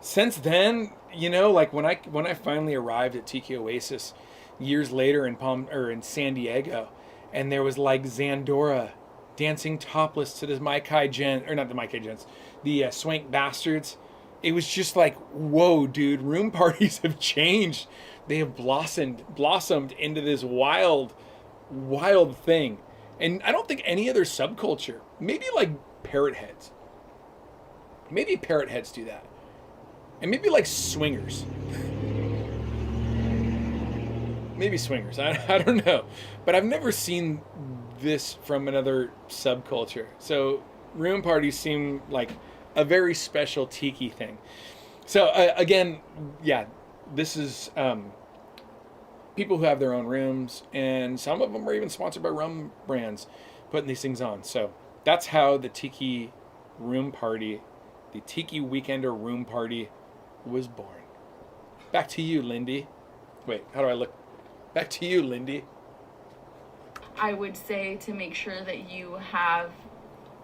Since then, you know, like when I finally arrived at Tiki Oasis years later in San Diego, and there was like Zandora dancing topless to the Mai Kai Gents, or not the Mai Kai Gents, the Swank Bastards. It was just like, whoa, dude, room parties have changed. They have blossomed into this wild thing. And I don't think any other subculture, maybe like parrot heads. Maybe parrot heads do that. And maybe like swingers. Maybe swingers, I don't know. But I've never seen this from another subculture. So room parties seem like a very special tiki thing. So again, yeah, this is people who have their own rooms, and some of them are even sponsored by rum brands putting these things on. So that's how the tiki room party, the tiki weekender room party was born. Back to you, Lindy. Wait, how do I look? Back to you, Lindy. I would say to make sure that you have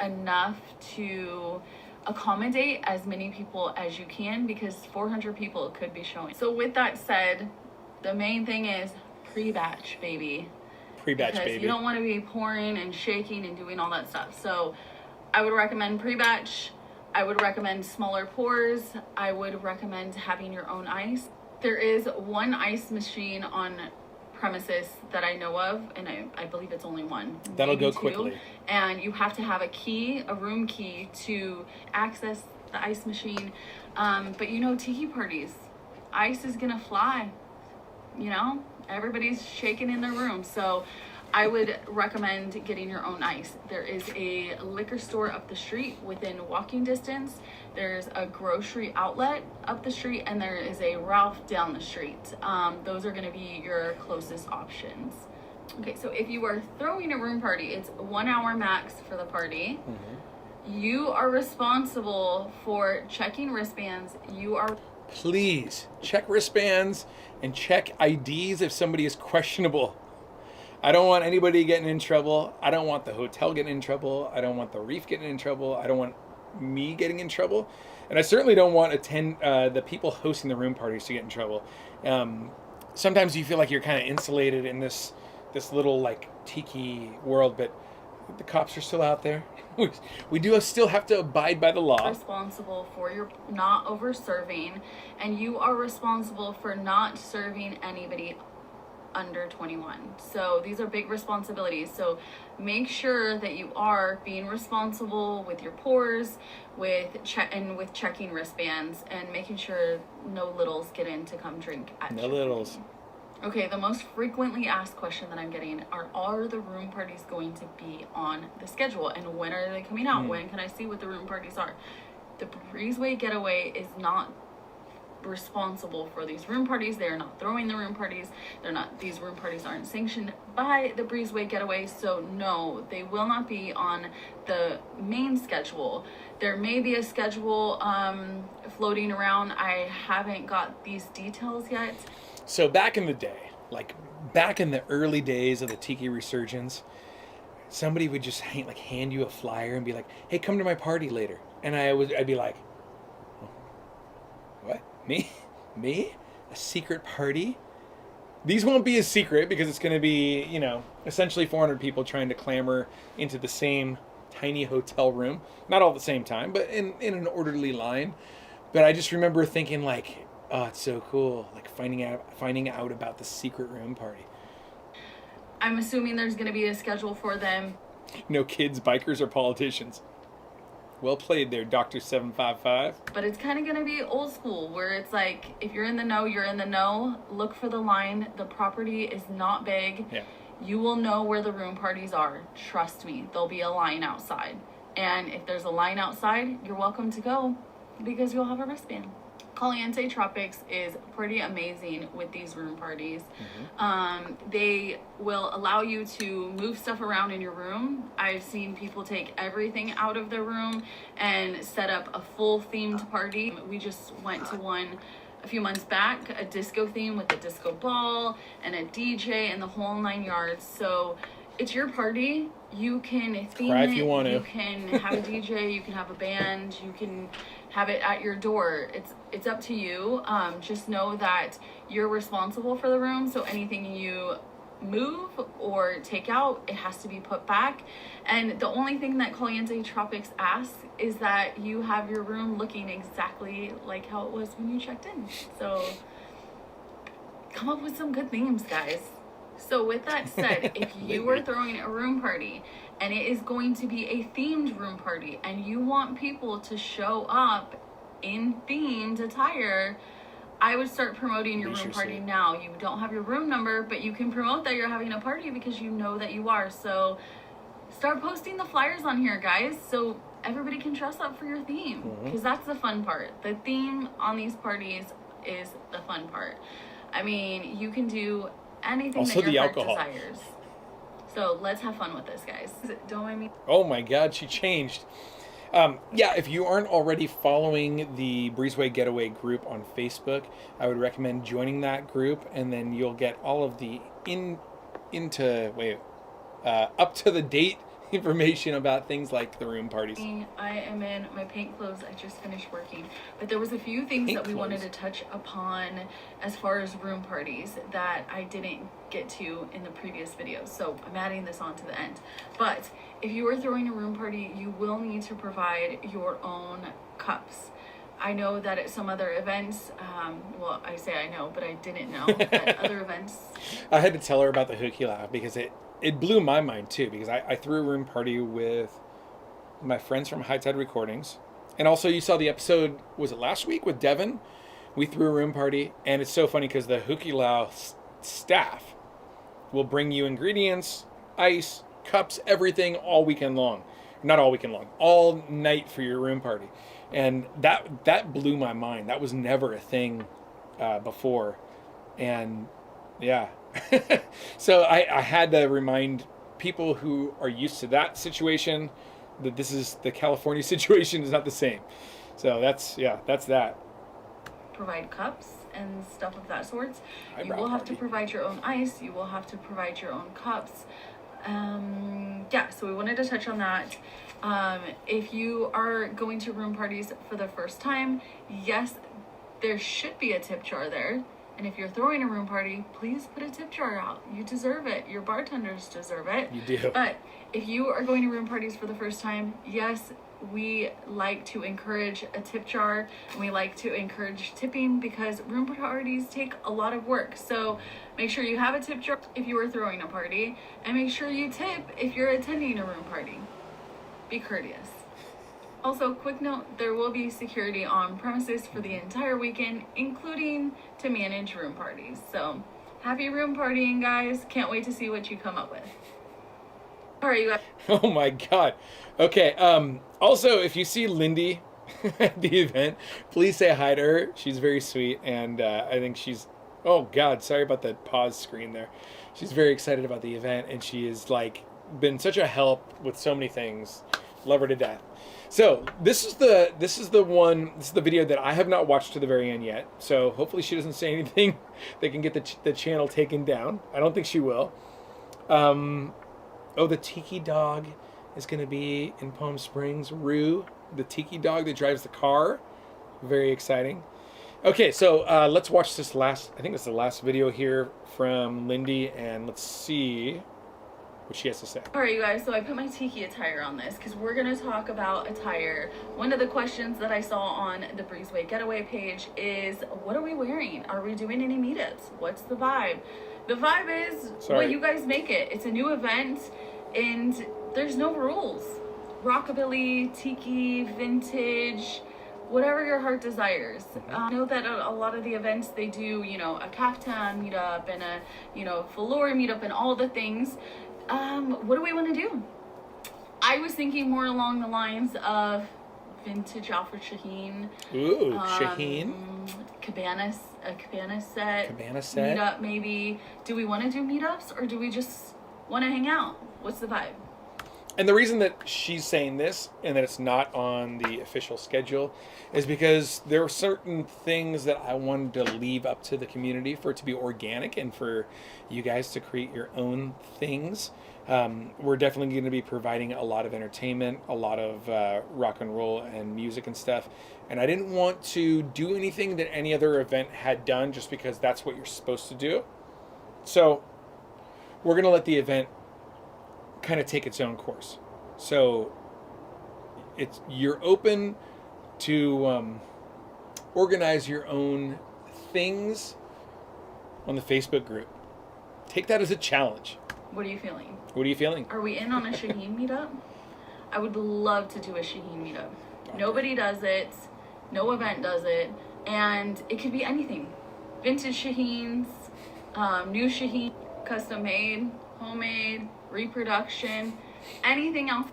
enough to accommodate as many people as you can, because 400 people could be showing. So with that said, the main thing is pre-batch, baby. Pre-batch, because baby. You don't want to be pouring and shaking and doing all that stuff. So I would recommend pre-batch. I would recommend smaller pours. I would recommend having your own ice. There is one ice machine on premises that I know of, and I believe it's only one. That'll go two. quickly. And you have to have a key, a room key, to access the ice machine. But you know, tiki parties, ice is gonna fly. You know, everybody's shaking in their room. So I would recommend getting your own ice. There is a liquor store up the street within walking distance. There's a grocery outlet up the street, and there is a Ralph down the street. Those are gonna be your closest options. Okay, so if you are throwing a room party, it's 1 hour max for the party. Mm-hmm. You are responsible for checking wristbands. Please check wristbands and check IDs if somebody is questionable. I don't want anybody getting in trouble. I don't want the hotel getting in trouble. I don't want the reef getting in trouble. I don't want me getting in trouble. And I certainly don't want the people hosting the room parties to get in trouble. Sometimes you feel like you're kind of insulated in this little like tiki world, but the cops are still out there. We do still have to abide by the law. Responsible for your not over serving, and you are responsible for not serving anybody under 21. So these are big responsibilities. So make sure that you are being responsible with your pours, with checking wristbands, and making sure no littles get in to come drink at no littles. Okay, the most frequently asked question that I'm getting are the room parties going to be on the schedule, and when are they coming out? When can I see what the room parties are? The Breezeway Getaway is not responsible for these room parties. They are not throwing the room parties. These room parties aren't sanctioned by the Breezeway Getaway, so no, they will not be on the main schedule. There may be a schedule floating around. I haven't got these details yet. So back in the day, like back in the early days of the tiki resurgence, somebody would just hand you a flyer and be like, "Hey, come to my party later," and I'd be like, "What? Me? A secret party?" These won't be a secret because it's going to be, essentially 400 people trying to clamor into the same tiny hotel room, not all at the same time, but in an orderly line. But I just remember thinking like, oh, it's so cool, like finding out about the secret room party. I'm assuming there's going to be a schedule for them. No kids, bikers, or politicians. Well played there, Dr. 755. But it's kind of going to be old school, where it's like, if you're in the know, you're in the know. Look for the line. The property is not big. Yeah. You will know where the room parties are. Trust me, there'll be a line outside. And if there's a line outside, you're welcome to go, because you'll have a wristband. Caliente Tropics is pretty amazing with these room parties. Mm-hmm. They will allow you to move stuff around in your room. I've seen people take everything out of their room and set up a full themed party. We just went to one a few months back, a disco theme with a disco ball and a DJ and the whole 9 yards. So it's your party. You can theme Cry it. if you want to. You can have a DJ. You can have a band. You can have it at your door. It's up to you. Just know that you're responsible for the room. So anything you move or take out, it has to be put back. And the only thing that Caliente Tropics asks is that you have your room looking exactly like how it was when you checked in. So come up with some good themes, guys. So with that said, if you are throwing a room party and it is going to be a themed room party and you want people to show up in themed attire, I would start promoting your room party now. You don't have your room number, but you can promote that you're having a party because you know that you are. So start posting the flyers on here, guys, so everybody can dress up for your theme, because that's the fun part. The theme on these parties is the fun part. I mean, you can do anything Also that the your heart alcohol. desires. So let's have fun with this, guys. Don't mind me. Oh my God, she changed. Yeah, if you aren't already following the Breezeway Getaway group on Facebook, I would recommend joining that group, and then you'll get all of the up to the date information about things like the room parties. I am in my paint clothes. I just finished working, but there was a few things Paint that we wanted to clothes. touch upon as far as room parties that I didn't get to in the previous video, so I'm adding this on to the end. But if you are throwing a room party, you will need to provide your own cups. I know that at some other events, well, I say I know, but I didn't know that other events. I had to tell her about the hooky laugh because it blew my mind too, because I threw a room party with my friends from High Tide Recordings. And also you saw the episode, was it last week with Devin? We threw a room party, and it's so funny because the hooky laugh staff will bring you ingredients, ice, cups, everything all weekend long. Not all weekend long, all night for your room party. And that blew my mind. That was never a thing before. And yeah. So I had to remind people who are used to that situation that this is the California situation is not the same. So that's that. Provide cups and stuff of that sort. You Eyebrow will have to party. provide your own ice. You will have to provide your own cups. Yeah, so we wanted to touch on that. If you are going to room parties for the first time, yes, there should be a tip jar there. And if you're throwing a room party, please put a tip jar out. You deserve it. Your bartenders deserve it. You do. But if you are going to room parties for the first time, yes, we like to encourage a tip jar, and we like to encourage tipping because room parties take a lot of work. So make sure you have a tip jar if you are throwing a party, and make sure you tip if you're attending a room party. Be courteous. Also, quick note, there will be security on premises for the entire weekend, including to manage room parties. So happy room partying, guys. Can't wait to see what you come up with. All right, you guys. Oh my God. Okay. Also, if you see Lindy at the event, please say hi to her. She's very sweet, and I think she's. Oh God, sorry about that pause screen there. She's very excited about the event, and she has like been such a help with so many things. Love her to death. So this is the video that I have not watched to the very end yet. So hopefully she doesn't say anything that can get the channel taken down. I don't think she will. Oh, the tiki dog is going to be in Palm Springs. Rue, the tiki dog that drives the car. Very exciting. Okay, so let's watch this last, I think it's the last video here from Lindy, and let's see what she has to say. All right, you guys, so I put my tiki attire on this because we're going to talk about attire. One of the questions that I saw on the Breezeway Getaway page is, what are we wearing? Are we doing any meetups? What's the vibe? The vibe is what you guys make it. It's a new event, and there's no rules. Rockabilly, tiki, vintage, whatever your heart desires. I know that a lot of the events, they do, you know, a caftan meetup and a, you know, velour meetup and all the things. What do we want to do? I was thinking more along the lines of vintage Alfred Shaheen. Ooh, Shaheen. A cabana set. Cabana set. Meetup maybe. Do we want to do meetups, or do we just want to hang out? What's the vibe? And the reason that she's saying this and that it's not on the official schedule is because there are certain things that I wanted to leave up to the community for it to be organic and for you guys to create your own things. We're definitely going to be providing a lot of entertainment, a lot of rock and roll and music and stuff. And I didn't want to do anything that any other event had done just because that's what you're supposed to do. So we're going to let the event kind of take its own course. So you're open to organize your own things on the Facebook group. Take that as a challenge. What are you feeling? What are you feeling? Are we in on a Shaheen meetup? I would love to do a Shaheen meetup. Nobody does it. No event does it. And it could be anything. Vintage Shaheens, new Shaheen, custom made, homemade, reproduction. Anything else?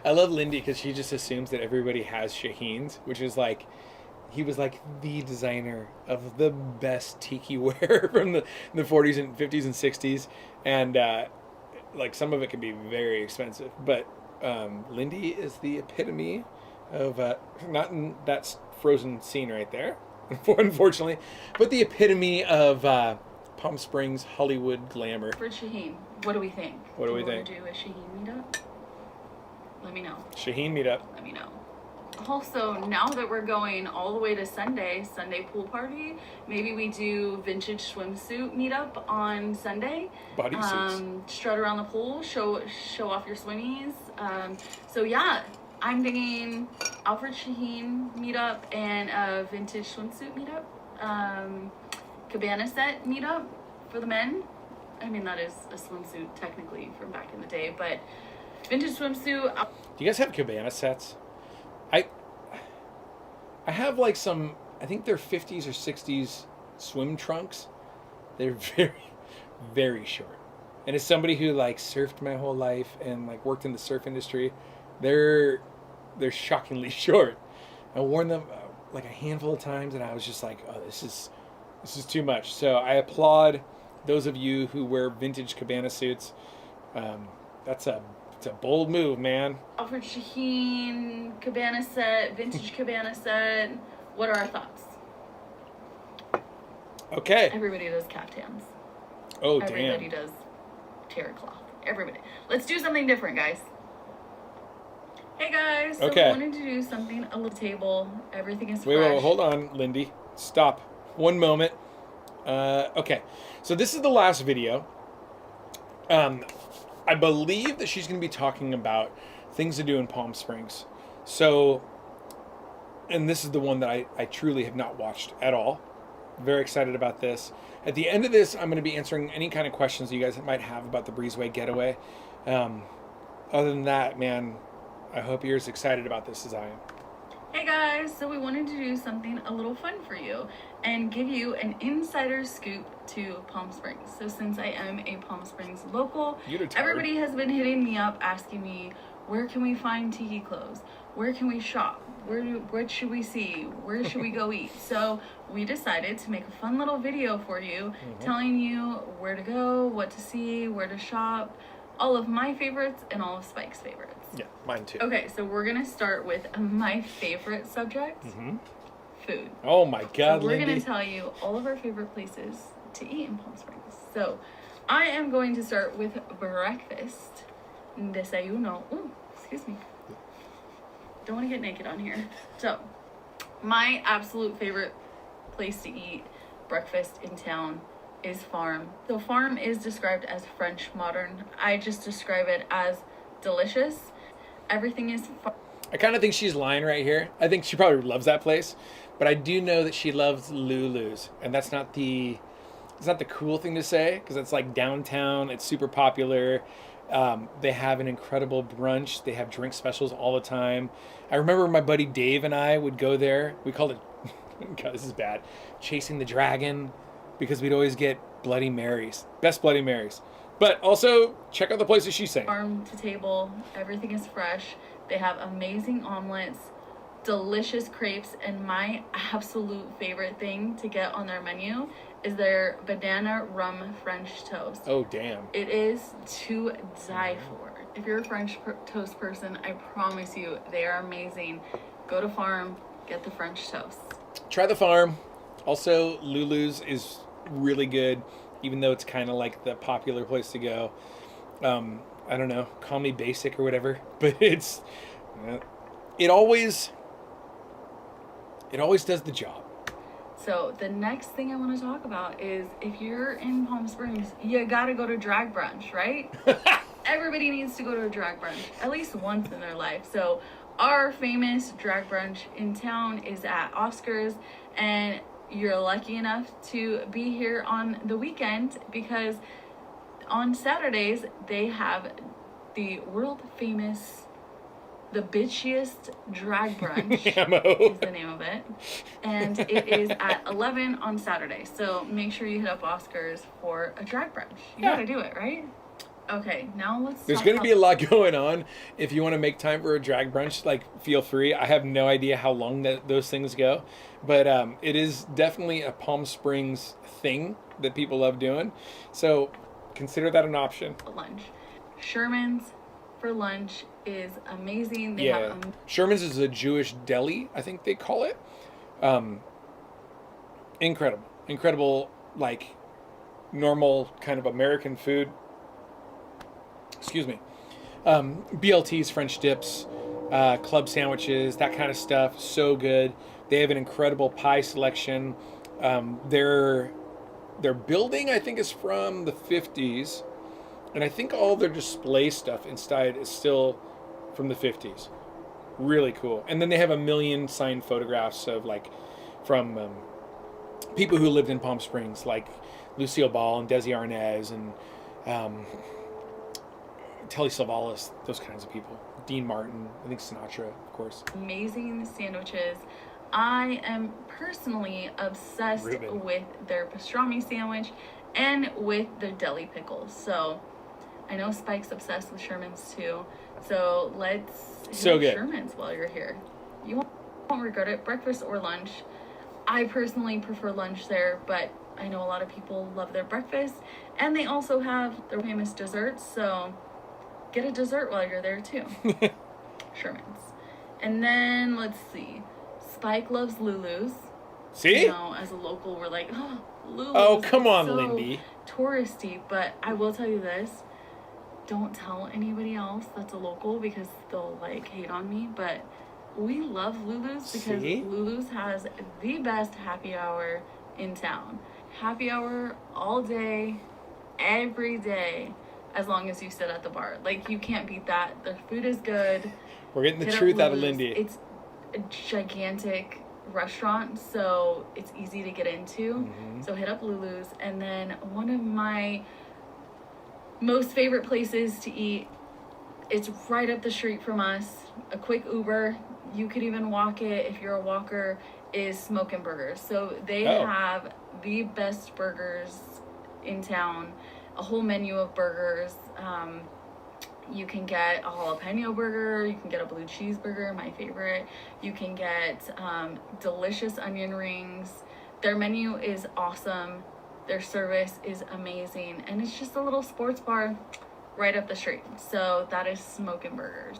I love Lindy because she just assumes that everybody has Shaheen's, which is like, he was like the designer of the best tiki wear from the 40s and 50s and 60s. And like some of it can be very expensive. But Lindy is the epitome of, not in that frozen scene right there, unfortunately, but the epitome of Palm Springs Hollywood glamour. For Shaheen, what do we think? What do we think? Do a Shaheen meetup? Let me know. Shaheen meetup. Let me know. Also, now that we're going all the way to Sunday pool party, maybe we do vintage swimsuit meetup on Sunday. Bodysuits. Strut around the pool, show off your swimmies. So yeah, I'm thinking Alfred Shaheen meetup and a vintage swimsuit meetup. Cabana set meetup for the men. I mean, that is a swimsuit technically from back in the day, but vintage swimsuit. Do you guys have cabana sets? I have like some, I think they're 50s or 60s swim trunks. They're very, very short. And as somebody who like surfed my whole life and like worked in the surf industry, they're shockingly short. I worn them like a handful of times and I was just like, oh, this is too much. So I applaud those of you who wear vintage cabana suits. It's a bold move, man. Alfred Shaheen, cabana set, vintage cabana set. What are our thoughts? Okay. Everybody does caftans. Oh, Everybody damn. does terry cloth. Everybody. Let's do something different, guys. Hey, guys. So Okay. we wanted to do something a little table. Everything is fresh. Wait, hold on, Lindy. Stop. One moment. Okay. So this is the last video. I believe that she's going to be talking about things to do in Palm Springs. So, and this is the one that I truly have not watched at all. Very excited about this. At the end of this, I'm going to be answering any kind of questions that you guys might have about the Breezeway getaway. Other than that, man, I hope you're as excited about this as I am. Hey guys, so we wanted to do something a little fun for you and give you an insider scoop to Palm Springs. So since I am a Palm Springs local, everybody has been hitting me up asking me, where can we find tiki clothes? Where can we shop? What should we see? Where should we go eat? So we decided to make a fun little video for you, telling you where to go, what to see, where to shop, all of my favorites and all of Spike's favorites. Yeah, mine too. Okay, so we're gonna start with my favorite subject, food. Oh my God, so we're Lindy. gonna tell you all of our favorite places to eat in Palm Springs. So I am going to start with breakfast. Desayuno. Ooh, excuse me. Don't want to get naked on here. So my absolute favorite place to eat breakfast in town is Farm. So Farm is described as French modern. I just describe it as delicious. Everything is I kind of think she's lying right here. I think she probably loves that place, but I do know that she loves Lulu's, and it's not the cool thing to say because it's like downtown. It's super popular. They have an incredible brunch. They have drink specials all the time. I remember my buddy Dave and I would go there. We called it, God, this is bad, Chasing the Dragon, because we'd always get Bloody Marys, best Bloody Marys. But also, check out the places she's saying. Farm to table, everything is fresh. They have amazing omelets, delicious crepes, and my absolute favorite thing to get on their menu is their banana rum French toast. Oh, damn. It is to die for. If you're a French toast person, I promise you, they are amazing. Go to Farm, get the French toast. Try the Farm. Also, Lulu's is really good, even though it's kind of like the popular place to go. I don't know, call me basic or whatever, but it always does the job. So the next thing I want to talk about is if you're in Palm Springs, you gotta go to drag brunch, right? Everybody needs to go to a drag brunch at least once in their life. So our famous drag brunch in town is at Oscar's, and you're lucky enough to be here on the weekend because on Saturdays they have the world famous, the bitchiest drag brunch is the name of it, and it is at 11 on Saturday. So make sure you hit up Oscar's for a drag brunch. You gotta do it, right? Okay, now let's There's talk going to be a about lot going on. If you want to make time for a drag brunch, like, feel free. I have no idea how long those things go, but it is definitely a Palm Springs thing that people love doing. So consider that an option. lunch. Sherman's for lunch is amazing. They Yeah, have Sherman's is a Jewish deli, I think they call it. Incredible, like, normal kind of American food. Excuse me. BLTs, French dips, club sandwiches, that kind of stuff. So good. They have an incredible pie selection. Their building, I think, is from the 50s, and I think all their display stuff inside is still from the 50s. Really cool. And then they have a million signed photographs of, like, from people who lived in Palm Springs, like Lucille Ball and Desi Arnaz and Telly Savalas, those kinds of people. Dean Martin, I think Sinatra, of course. amazing sandwiches. I am personally obsessed Reuben. with their pastrami sandwich and with their deli pickles. So I know Spike's obsessed with Sherman's too. So let's hit So up good. Sherman's while you're here. You won't regret it, breakfast or lunch. I personally prefer lunch there, but I know a lot of people love their breakfast. And they also have their famous desserts, so get a dessert while you're there too. Sherman's. And then let's see. Spike loves Lulu's. See? You know, as a local, we're like, oh, Lulu's. Oh, come is on, so Lindy. touristy. But I will tell you this: don't tell anybody else that's a local because they'll like hate on me. But we love Lulu's because See? Lulu's has the best happy hour in town. Happy hour all day, every day, as long as you sit at the bar. Like, you can't beat that. Their food is good. We're getting the Hit up truth out of Lulu's. Lindy. It's a gigantic restaurant, so it's easy to get into. Mm-hmm. So hit up Lulu's. And then one of my most favorite places to eat, it's right up the street from us. A quick Uber, you could even walk it if you're a walker, is Smokin' Burgers. So they have the best burgers in town, a whole menu of burgers. You can get a jalapeno burger, you can get a blue cheeseburger, my favorite. You can get delicious onion rings. Their menu is awesome. Their service is amazing. And it's just a little sports bar right up the street. So that is Smokin' Burgers.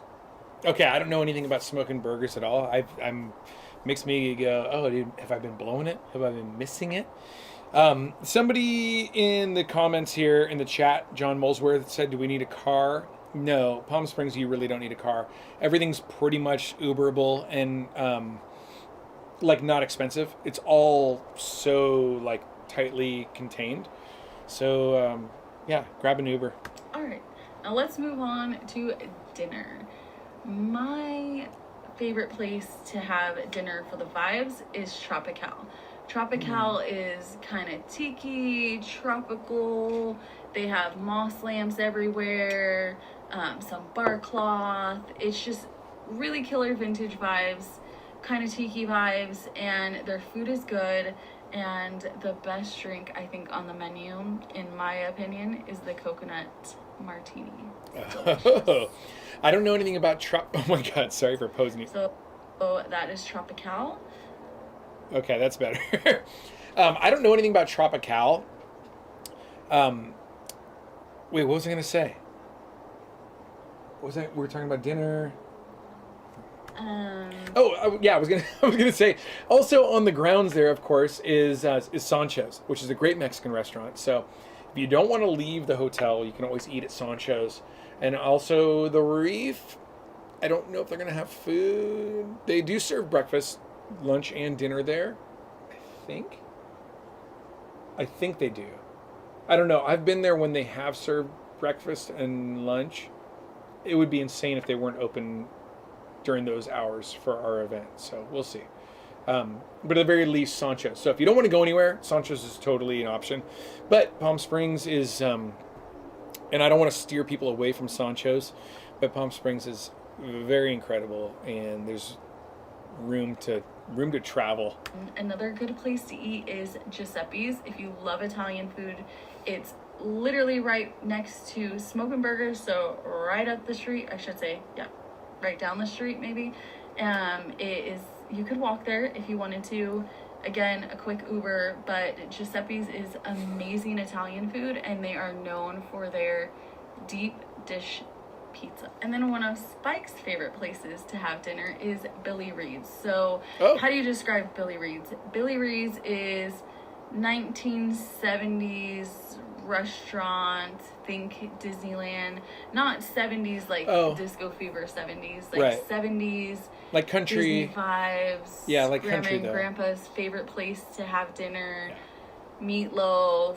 Okay, I don't know anything about Smokin' Burgers at all. I'm makes me go, oh, dude, have I been blowing it? Have I been missing it? Somebody in the comments here in the chat, John Molesworth, said, do we need a car? No, Palm Springs, you really don't need a car. Everything's pretty much Uberable and like, not expensive. It's all so, like, tightly contained. So yeah, grab an Uber. All right, now let's move on to dinner. My favorite place to have dinner for the vibes is Tropical. Tropical is kind of tiki, tropical. They have moss lamps everywhere, some bar cloth. It's just really killer vintage vibes, kind of tiki vibes, and their food is good. And the best drink, I think, on the menu, in my opinion, is the coconut martini. Oh, I don't know anything about oh my god, sorry for posing you. So that is Tropical. Okay, that's better. I don't know anything about Tropical. Wait, what was I gonna say? What was that? We were talking about dinner. Yeah, I was gonna say. Also on the grounds there, of course, is Sancho's, which is a great Mexican restaurant. So if you don't want to leave the hotel, you can always eat at Sancho's. And also the Reef. I don't know if they're gonna have food. They do serve breakfast, lunch, and dinner there. I think they do. I don't know. I've been there when they have served breakfast and lunch. It would be insane if they weren't open during those hours for our event. So we'll see. But at the very least, Sancho's. So if you don't want to go anywhere, Sancho's is totally an option. But Palm Springs is, and I don't want to steer people away from Sancho's, but Palm Springs is very incredible, and there's room to travel. Another good place to eat is Giuseppe's. If you love Italian food, it's literally right next to Smoke and Burgers, so right up the street, I should say, yeah, right down the street maybe. It is, you could walk there if you wanted to. Again, a quick Uber, but Giuseppe's is amazing Italian food, and they are known for their deep dish pizza. And then one of Spike's favorite places to have dinner is Billy Reed's. So how do you describe Billy Reed's? Billy Reed's is 1970s restaurant, think Disneyland, not 70s like Disco Fever 70s, like right. 70s, like country Disney vibes. Yeah, like Grandma country and though. Grandpa's favorite place to have dinner. Meatloaf,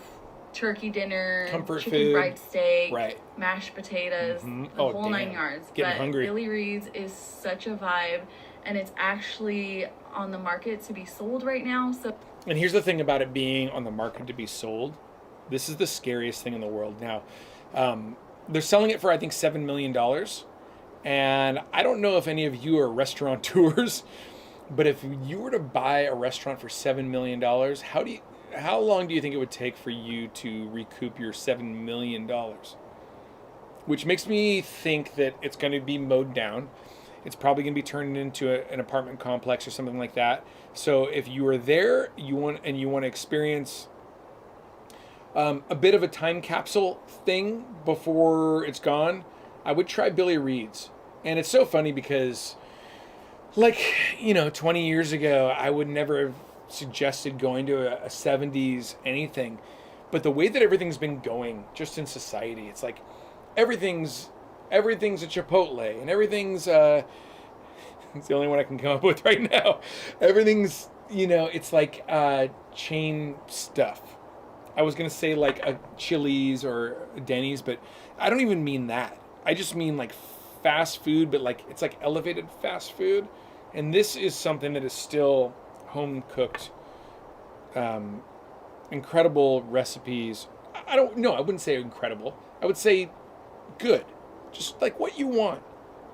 turkey dinner, comfort chicken food, fried steak, right. mashed potatoes, the whole 9 yards. Getting hungry. Billy Reed's is such a vibe, and it's actually on the market to be sold right now. So, and here's the thing about it being on the market to be sold. This is the scariest thing in the world. Now, they're selling it for, I think, $7 million. And I don't know if any of you are restaurateurs, but if you were to buy a restaurant for $7 million, how long do you think it would take for you to recoup your $7 million? Which makes me think that it's going to be mowed down. It's probably going to be turned into an apartment complex or something like that. So if you are there, you want to experience a bit of a time capsule thing before it's gone, I would try Billy Reed's. And it's so funny because, 20 years ago, I would never have suggested going to a 70s anything. But the way that everything's been going just in society, it's like everything's a Chipotle and everything's it's the only one I can come up with right now. Everything's, it's like chain stuff. I was going to say like a Chili's or a Denny's, but I don't even mean that. I just mean like fast food, but like it's like elevated fast food. And this is something that is still home cooked, incredible recipes. I wouldn't say incredible. I would say good. Just like what you want.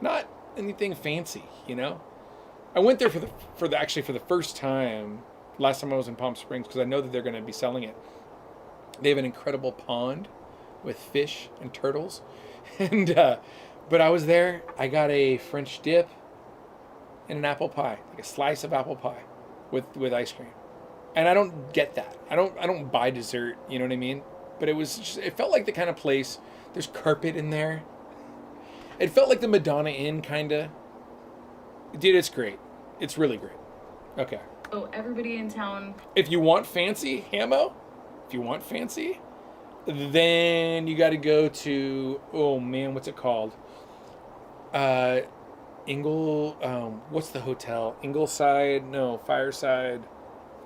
Not anything fancy, I went there for the first time last time I was in Palm Springs because I know that they're going to be selling it. They have an incredible pond with fish and turtles. And but I was there. I got a French dip and an apple pie, like a slice of apple pie with ice cream. And I don't get that. I don't buy dessert, you know what I mean? But it felt like the kind of place, there's carpet in there. It felt like the Madonna Inn kinda. Dude, it's great. It's really great. Okay. So everybody in town, if you want fancy, then you got to go to, what's it called? What's the hotel? Fireside.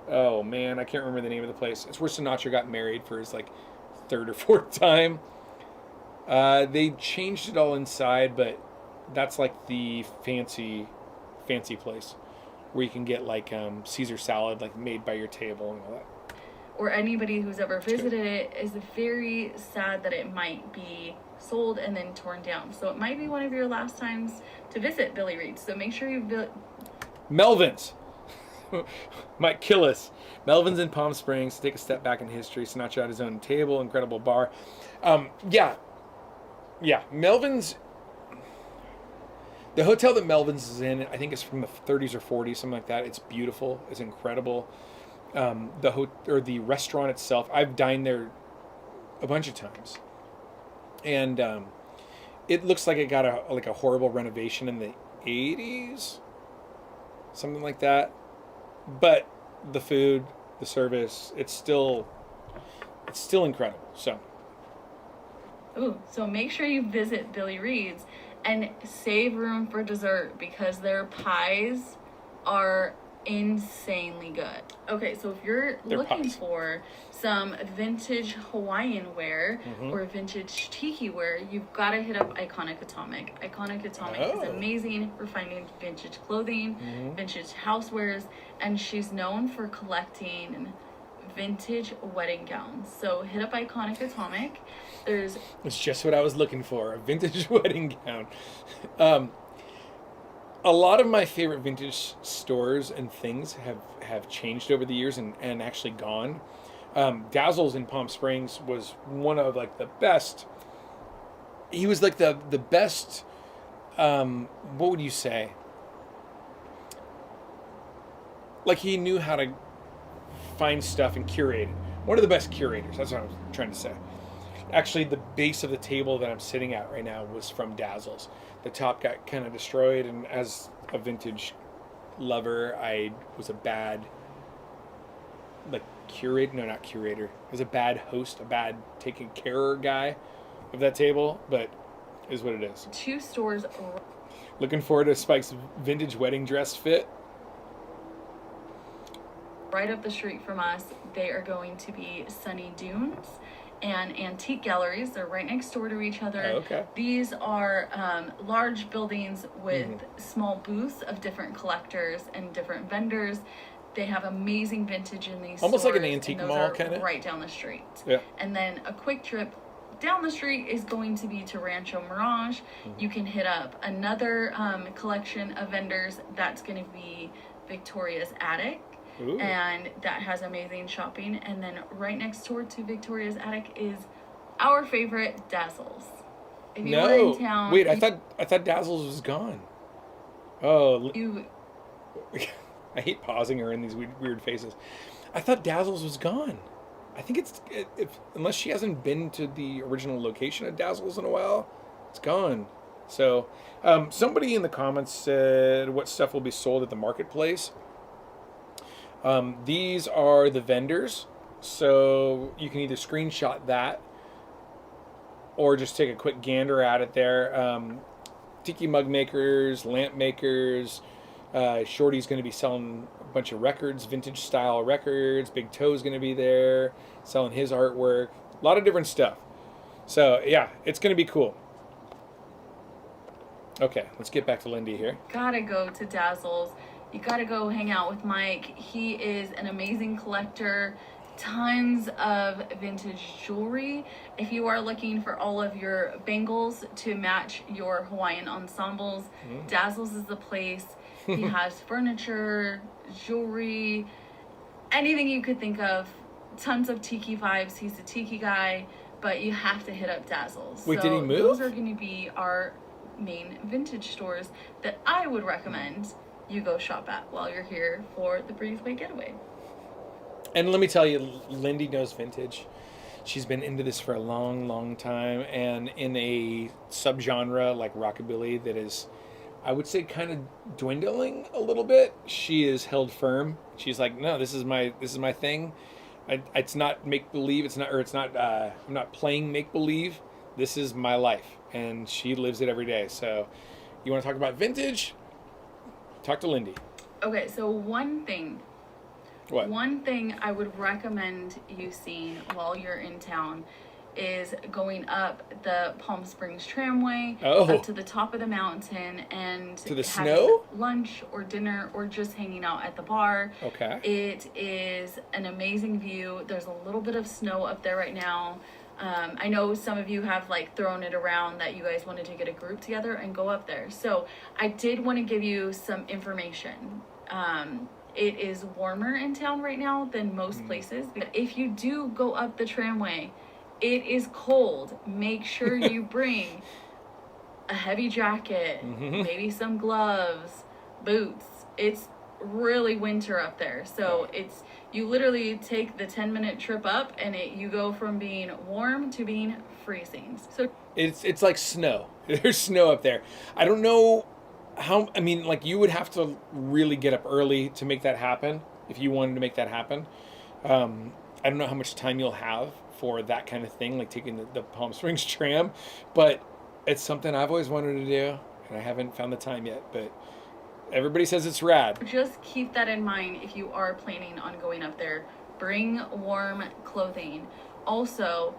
Oh man, I can't remember the name of the place. It's where Sinatra got married for his like third or fourth time. They changed it all inside, but that's like the fancy place where you can get like Caesar salad like made by your table and all that. Or anybody who's ever visited it is very sad that it might be sold and then torn down. So it might be one of your last times to visit Billy Reed's. So make sure you Melvin's might kill us. Melvin's in Palm Springs. Take a step back in history. Sinatra had his own table, incredible bar. Melvin's. The hotel that Melvin's is in, I think it's from the 30s or 40s, something like that. It's beautiful. It's incredible. The restaurant itself, I've dined there a bunch of times, and it looks like it got a horrible renovation in the 80s, something like that. But the food, the service, it's still incredible. So make sure you visit Billy Reed's and save room for dessert because their pies are insanely good. Okay, so if you're looking for some vintage Hawaiian wear or vintage tiki wear, you've got to hit up Iconic Atomic. Iconic Atomic is amazing for finding vintage clothing, vintage housewares, and she's known for collecting vintage wedding gowns. So hit up Iconic Atomic. It's just what I was looking for, a vintage wedding gown. A lot of my favorite vintage stores and things have changed over the years and actually gone. Dazzles in Palm Springs was one of like the best. He was like the best. What would you say? Like he knew how to find stuff and curate it. One of the best curators. That's what I was trying to say. Actually, the base of the table that I'm sitting at right now was from Dazzles. The top got kind of destroyed, and as a vintage lover, I was a bad, like, curator. No, not curator. I was a bad host, a bad taking care guy of that table, but is what it is. 2 stores. Looking forward to Spike's vintage wedding dress fit. Right up the street from us, they are going to be Sunny Dunes and Antique Galleries. They're right next door to each other. Oh, okay. These are large buildings with small booths of different collectors and different vendors. They have amazing vintage in these Almost stores, like an antique mall, kind of? right down the street. Yeah. And then a quick trip down the street is going to be to Rancho Mirage. You can hit up another collection of vendors. That's going to be Victoria's Attic. Ooh. And that has amazing shopping. And then right next door to Victoria's Attic is our favorite, Dazzles. If you were in town, wait, I thought Dazzles was gone. Oh, I hate pausing her in these weird faces. I thought Dazzles was gone. I think unless she hasn't been to the original location of Dazzles in a while, it's gone. So, somebody in the comments said what stuff will be sold at the marketplace. These are the vendors, so you can either screenshot that or just take a quick gander at it there. Tiki mug makers, lamp makers. Shorty's going to be selling a bunch of records, vintage style records. Big Toe's going to be there selling his artwork. A lot of different stuff. So, yeah, it's going to be cool. Okay, let's get back to Lindy here. Gotta go to Dazzles. You gotta go hang out with Mike. He is an amazing collector. Tons of vintage jewelry. If you are looking for all of your bangles to match your Hawaiian ensembles, Dazzles is the place. He has furniture, jewelry, anything you could think of. Tons of tiki vibes. He's a tiki guy, but you have to hit up Dazzles. Wait, did he move? Those are going to be our main vintage stores that I would recommend you go shop at while you're here for the Breezeway Getaway. And let me tell you, Lindy knows vintage. She's been into this for a long, long time, and in a subgenre like rockabilly that is, I would say, kind of dwindling a little bit. She is held firm. She's like, no, this is my thing. It's not make believe. I'm not playing make believe. This is my life, and she lives it every day. So, you want to talk about vintage? Talk to Lindy. Okay, so one thing I would recommend you seeing while you're in town is going up the Palm Springs tramway up to the top of the mountain and to the having snow? Lunch or dinner or just hanging out at the bar. Okay. It is an amazing view. There's a little bit of snow up there right now. I know some of you have like thrown it around that you guys wanted to get a group together and go up there. So I did want to give you some information. It is warmer in town right now than most places. But if you do go up the tramway, it is cold. Make sure you bring a heavy jacket, maybe some gloves, boots. It's really winter up there. So you literally take the 10-minute trip up and you go from being warm to being freezing. So it's like snow. There's snow up there. I don't know how, I mean, like you would have to really get up early to make that happen if you wanted to make that happen. I don't know how much time you'll have for that kind of thing, like taking the Palm Springs tram, but it's something I've always wanted to do and I haven't found the time yet, but everybody says it's rad. Just keep that in mind if you are planning on going up there. Bring warm clothing. Also,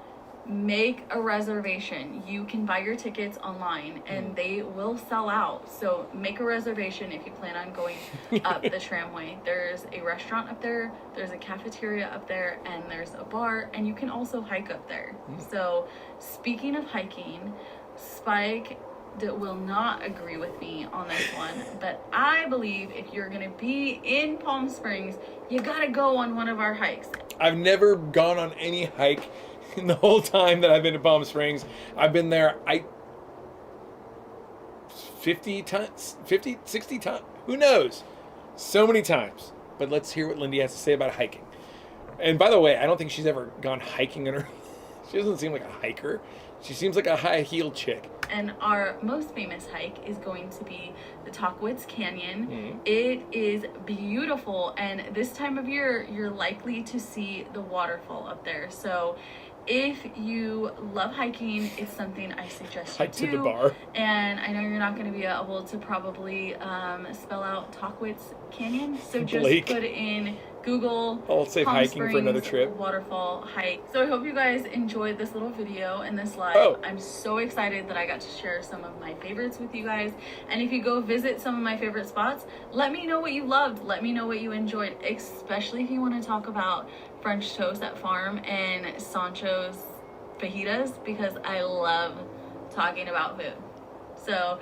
make a reservation. You can buy your tickets online and they will sell out. So make a reservation if you plan on going up the tramway. There's a restaurant up there, there's a cafeteria up there, and there's a bar, and you can also hike up there. So speaking of hiking, Spike will not agree with me on this one, but I believe if you're gonna be in Palm Springs, you gotta go on one of our hikes. I've never gone on any hike in the whole time that I've been to Palm Springs. I've been there 50 times, 50, 60 times, who knows? So many times. But let's hear what Lindy has to say about hiking. And by the way, I don't think she's ever gone hiking in her. She doesn't seem like a hiker. She seems like a high-heeled chick. And our most famous hike is going to be the Talkwitz Canyon. It is beautiful, and this time of year, you're likely to see the waterfall up there. So if you love hiking, it's something I suggest you Hike do. to the bar. And I know you're not going to be able to probably spell out Talkwitz Canyon, so just put in Google I'll save Palm hiking for another Springs trip. Waterfall hike. So I hope you guys enjoyed this little video and this live. I'm so excited that I got to share some of my favorites with you guys. And if you go visit some of my favorite spots, let me know what you loved. Let me know what you enjoyed, especially if you want to talk about French toast at Farm and Sancho's fajitas, because I love talking about food. So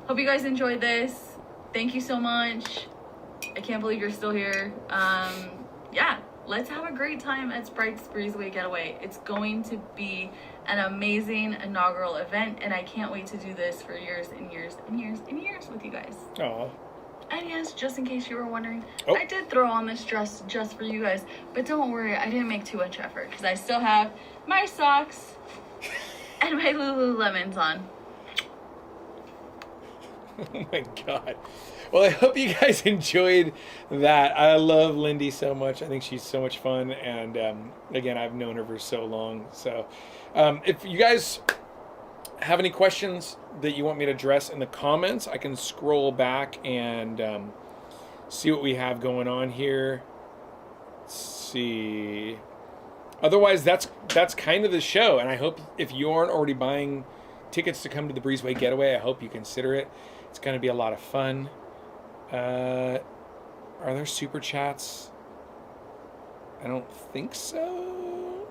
hope you guys enjoyed this. Thank you so much. I can't believe you're still here. Yeah, let's have a great time at Sprite's Breezeway Getaway. It's going to be an amazing inaugural event, and I can't wait to do this for years and years and years and years with you guys. Aw. And yes, just in case you were wondering, I did throw on this dress just for you guys, but don't worry, I didn't make too much effort because I still have my socks and my Lululemons on. Oh my God. Well, I hope you guys enjoyed that. I love Lindy so much. I think she's so much fun. And again, I've known her for so long. So if you guys have any questions that you want me to address in the comments, I can scroll back and see what we have going on here. Let's see. Otherwise, that's kind of the show. And I hope if you aren't already buying tickets to come to the Breezeway Getaway, I hope you consider it. It's going to be a lot of fun. Are there super chats? I don't think so.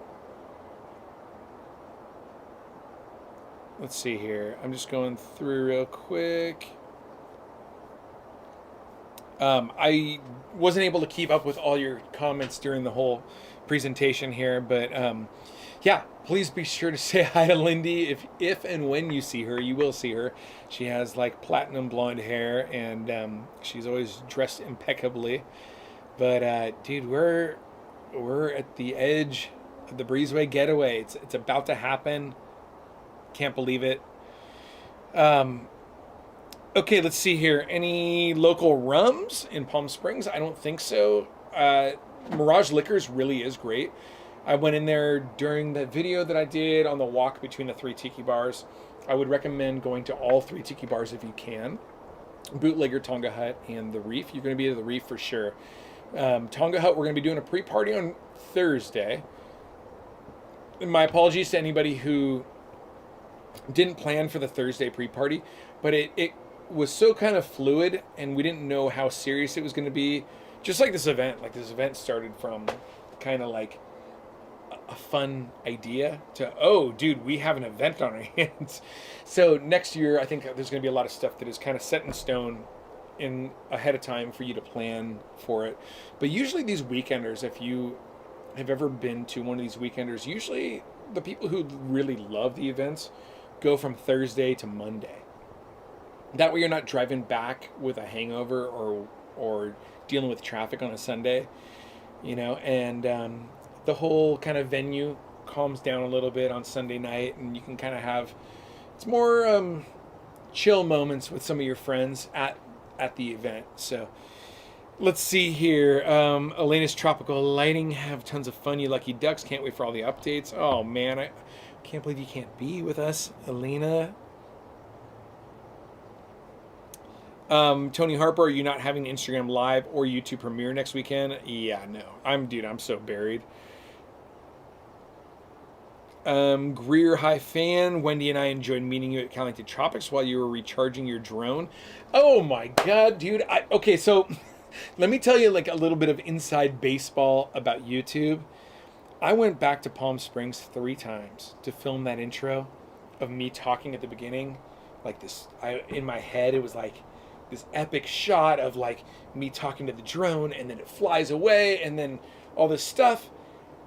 Let's see here. I'm just going through real quick. I wasn't able to keep up with all your comments during the whole presentation here, but yeah, please be sure to say hi to Lindy. If and when you see her, you will see her. She has like platinum blonde hair, and she's always dressed impeccably. But dude, we're at the edge of the Breezeway Getaway. It's about to happen. Can't believe it. Okay, let's see here. Any local rums in Palm Springs? I don't think so. Mirage Liquors really is great. I went in there during the video that I did on the walk between the 3 tiki bars. I would recommend going to all 3 tiki bars if you can. Bootlegger, Tonga Hut, and the Reef. You're going to be at the Reef for sure. Tonga Hut, we're going to be doing a pre-party on Thursday. And my apologies to anybody who didn't plan for the Thursday pre-party, but it was so kind of fluid, and we didn't know how serious it was going to be. Just like this event. Like this event started from kind of like a fun idea to, oh, dude, we have an event on our hands. So next year, I think there's going to be a lot of stuff that is kind of set in stone in ahead of time for you to plan for it. But usually these weekenders, if you have ever been to one of these weekenders, usually the people who really love the events go from Thursday to Monday. That way you're not driving back with a hangover or dealing with traffic on a Sunday, you know, and the whole kind of venue calms down a little bit on Sunday night, and you can kind of have, it's more chill moments with some of your friends at the event. So let's see here. Elena's Tropical Lighting, have tons of fun, you lucky ducks. Can't wait for all the updates. Oh man, I can't believe you can't be with us, Elena. Tony Harper, are you not having Instagram Live or YouTube premiere next weekend? Yeah, no. I'm so buried. Greer High Fan, Wendy and I enjoyed meeting you at Callington Tropics while you were recharging your drone. Oh my God, dude. Okay, so let me tell you like a little bit of inside baseball about YouTube. I went back to Palm Springs 3 times to film that intro of me talking at the beginning. Like this, in my head, it was like this epic shot of like me talking to the drone, and then it flies away, and then all this stuff.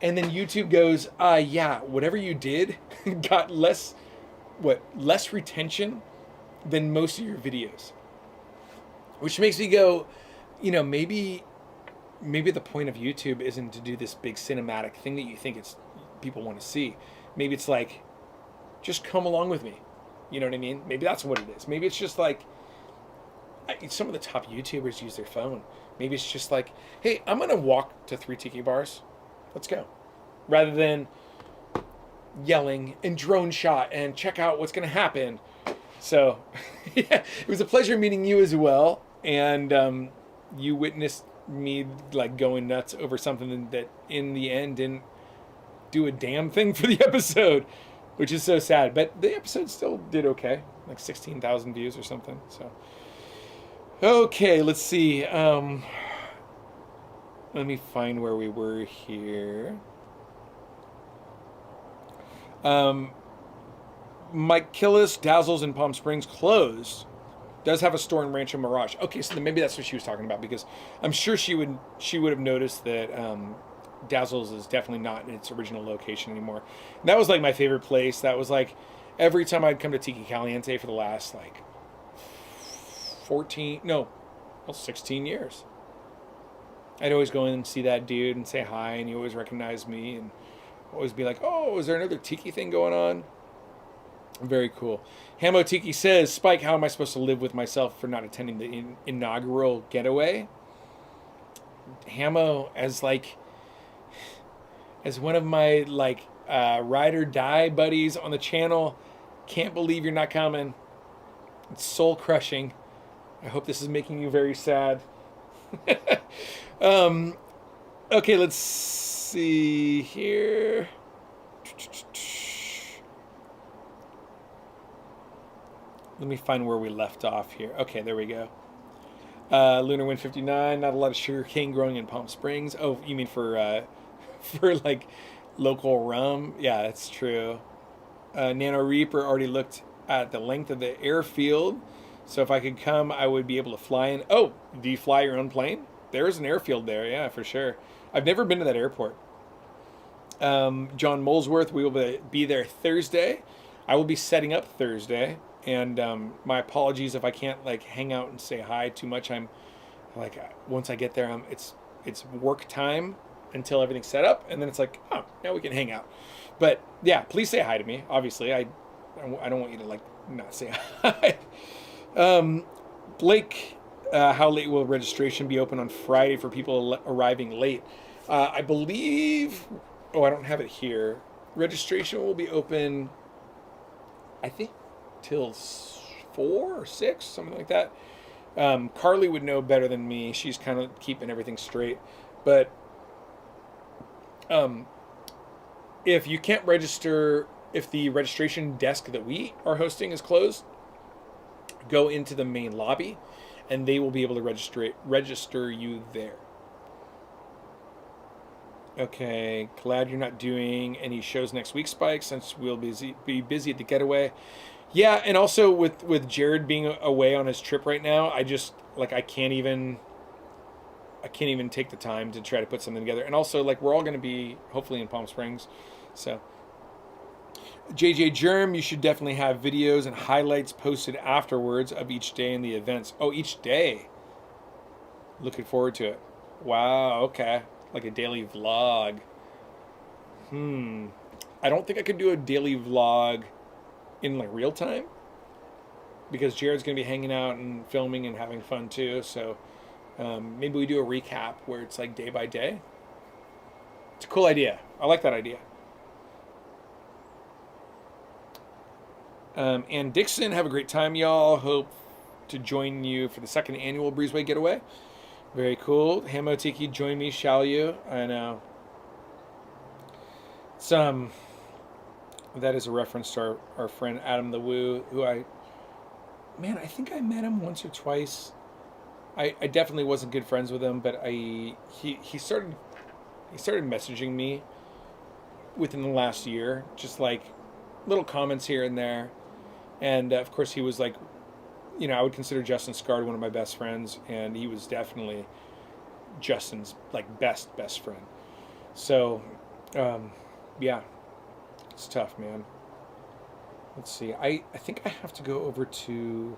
And then YouTube goes, yeah, whatever you did got less retention than most of your videos. Which makes me go, maybe the point of YouTube isn't to do this big cinematic thing that you think it's people want to see. Maybe it's like, just come along with me. You know what I mean? Maybe that's what it is. Maybe it's just like, some of the top YouTubers use their phone. Maybe it's just like, hey, I'm going to walk to 3 tiki bars. Let's go. Rather than yelling and drone shot and check out what's going to happen. So, yeah, it was a pleasure meeting you as well. And you witnessed me like going nuts over something that in the end didn't do a damn thing for the episode, which is so sad. But the episode still did okay, like 16,000 views or something. So, okay, let's see. Let me find where we were here. Mike Killis, Dazzles in Palm Springs closed. Does have a store in Rancho Mirage. Okay, so then maybe that's what she was talking about, because I'm sure she would have noticed that Dazzles is definitely not in its original location anymore. And that was like my favorite place. That was like every time I'd come to Tiki Caliente for the last like 16 years. I'd always go in and see that dude and say hi, and he always recognized me and always be like, oh, is there another Tiki thing going on? Very cool. Hamo Tiki says, Spike, how am I supposed to live with myself for not attending the inaugural getaway? Hamo, as one of my ride or die buddies on the channel, can't believe you're not coming. It's soul crushing. I hope this is making you very sad. Okay, let's see here. Let me find where we left off here. Okay, there we go. Lunar Wind 59. Not a lot of sugar cane growing in Palm Springs. Oh, you mean for like local rum? Yeah, that's true. Nano Reaper already looked at the length of the airfield. So if I could come, I would be able to fly in. Oh, do you fly your own plane? There's an airfield there, yeah, for sure. I've never been to that airport. John Molesworth, we will be there Thursday. I will be setting up Thursday. And my apologies if I can't hang out and say hi too much. I'm once I get there, it's work time until everything's set up, and then it's like, oh, now we can hang out. But yeah, please say hi to me. Obviously, I don't want you to not say hi. Blake, how late will registration be open on Friday for people arriving late? I believe. Oh, I don't have it here. Registration will be open, I think, till 4 or 6, something like that. Carly would know better than me. She's kind of keeping everything straight. But if you can't register, if the registration desk that we are hosting is closed, go into the main lobby, and they will be able to register you there. Okay, glad you're not doing any shows next week, Spike, since we'll be busy at the getaway. Yeah, and also with Jared being away on his trip right now, I just I can't even take the time to try to put something together. And also we're all going to be hopefully in Palm Springs, so JJ Germ, you should definitely have videos and highlights posted afterwards of each day in the events. Oh, each day. Looking forward to it. Wow, okay. Like a daily vlog. I don't think I could do a daily vlog in real time, because Jared's going to be hanging out and filming and having fun too. So maybe we do a recap where it's day by day. It's a cool idea. I like that idea. And Dixon, have a great time, y'all. Hope to join you for the 2nd annual Breezeway Getaway. Very cool. Hamo Tiki, join me, shall you? I know. That is a reference to our friend Adam the Woo, who I think I met him once or twice. I definitely wasn't good friends with him, but he started messaging me within the last year, just little comments here and there. And of course he was I would consider Justin Scard one of my best friends, and he was definitely Justin's best friend. So Yeah, it's tough, man. Let's see. I think I have to go over to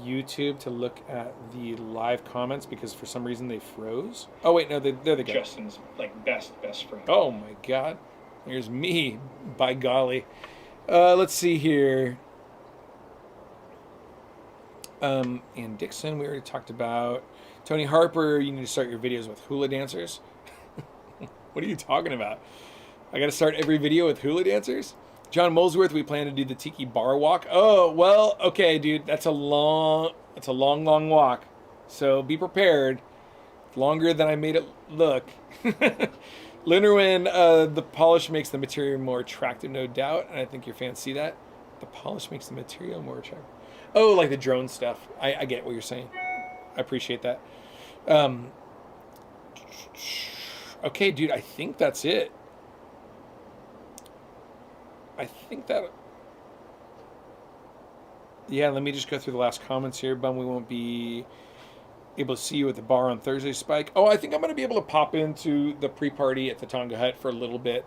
YouTube to look at the live comments because for some reason they froze. Oh wait, no, there they go. Justin's like best friend. Oh my God, here's me. By golly. Let's see here. And Dixon, we already talked about. Tony Harper, you need to start your videos with hula dancers. What are you talking about? I got to start every video with hula dancers? John Molesworth, we plan to do the Tiki Bar Walk. Oh, well, okay, dude. That's a long walk. So be prepared. Longer than I made it look. Linderwin, the polish makes the material more attractive, no doubt. And I think your fans see that. The polish makes the material more attractive. Oh, like the drone stuff. I get what you're saying. I appreciate that. Okay, dude, I think that's it. I think that... Yeah, let me just go through the last comments here. Bum, we won't be able to see you at the bar on Thursday, Spike. Oh, I think I'm going to be able to pop into the pre-party at the Tonga Hut for a little bit.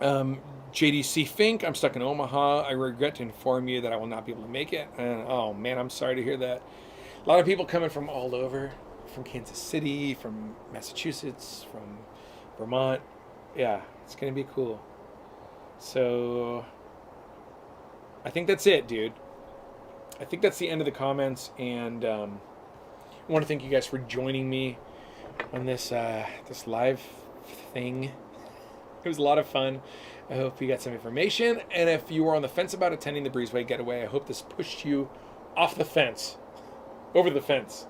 JDC Fink, I'm stuck in Omaha. I regret to inform you that I will not be able to make it. And, oh, man, I'm sorry to hear that. A lot of people coming from all over. From Kansas City, from Massachusetts, from Vermont. Yeah, it's going to be cool. So, I think that's it, dude. I think that's the end of the comments, and I want to thank you guys for joining me on this this live thing. It was a lot of fun. I hope you got some information, and if you were on the fence about attending the Breezeway Getaway, I hope this pushed you off the fence, over the fence,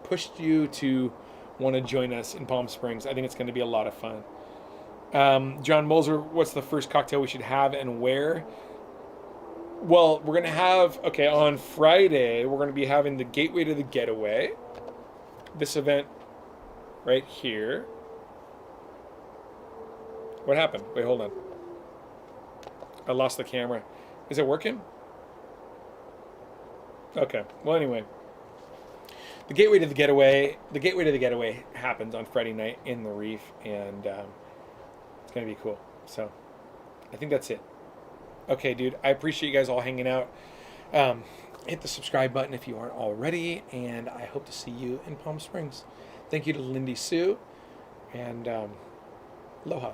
pushed you to want to join us in Palm Springs. I think it's going to be a lot of fun. John Moser, what's the first cocktail we should have and where? Well, we're going to have, okay, on Friday, we're going to be having the Gateway to the Getaway. This event right here. What happened? Wait, hold on. I lost the camera. Is it working? Okay. Well, anyway. The Gateway to the Getaway happens on Friday night in the Reef, and it's going to be cool. So, I think that's it. Okay, dude, I appreciate you guys all hanging out. Hit the subscribe button if you aren't already, and I hope to see you in Palm Springs. Thank you to Lindy Sue, and aloha.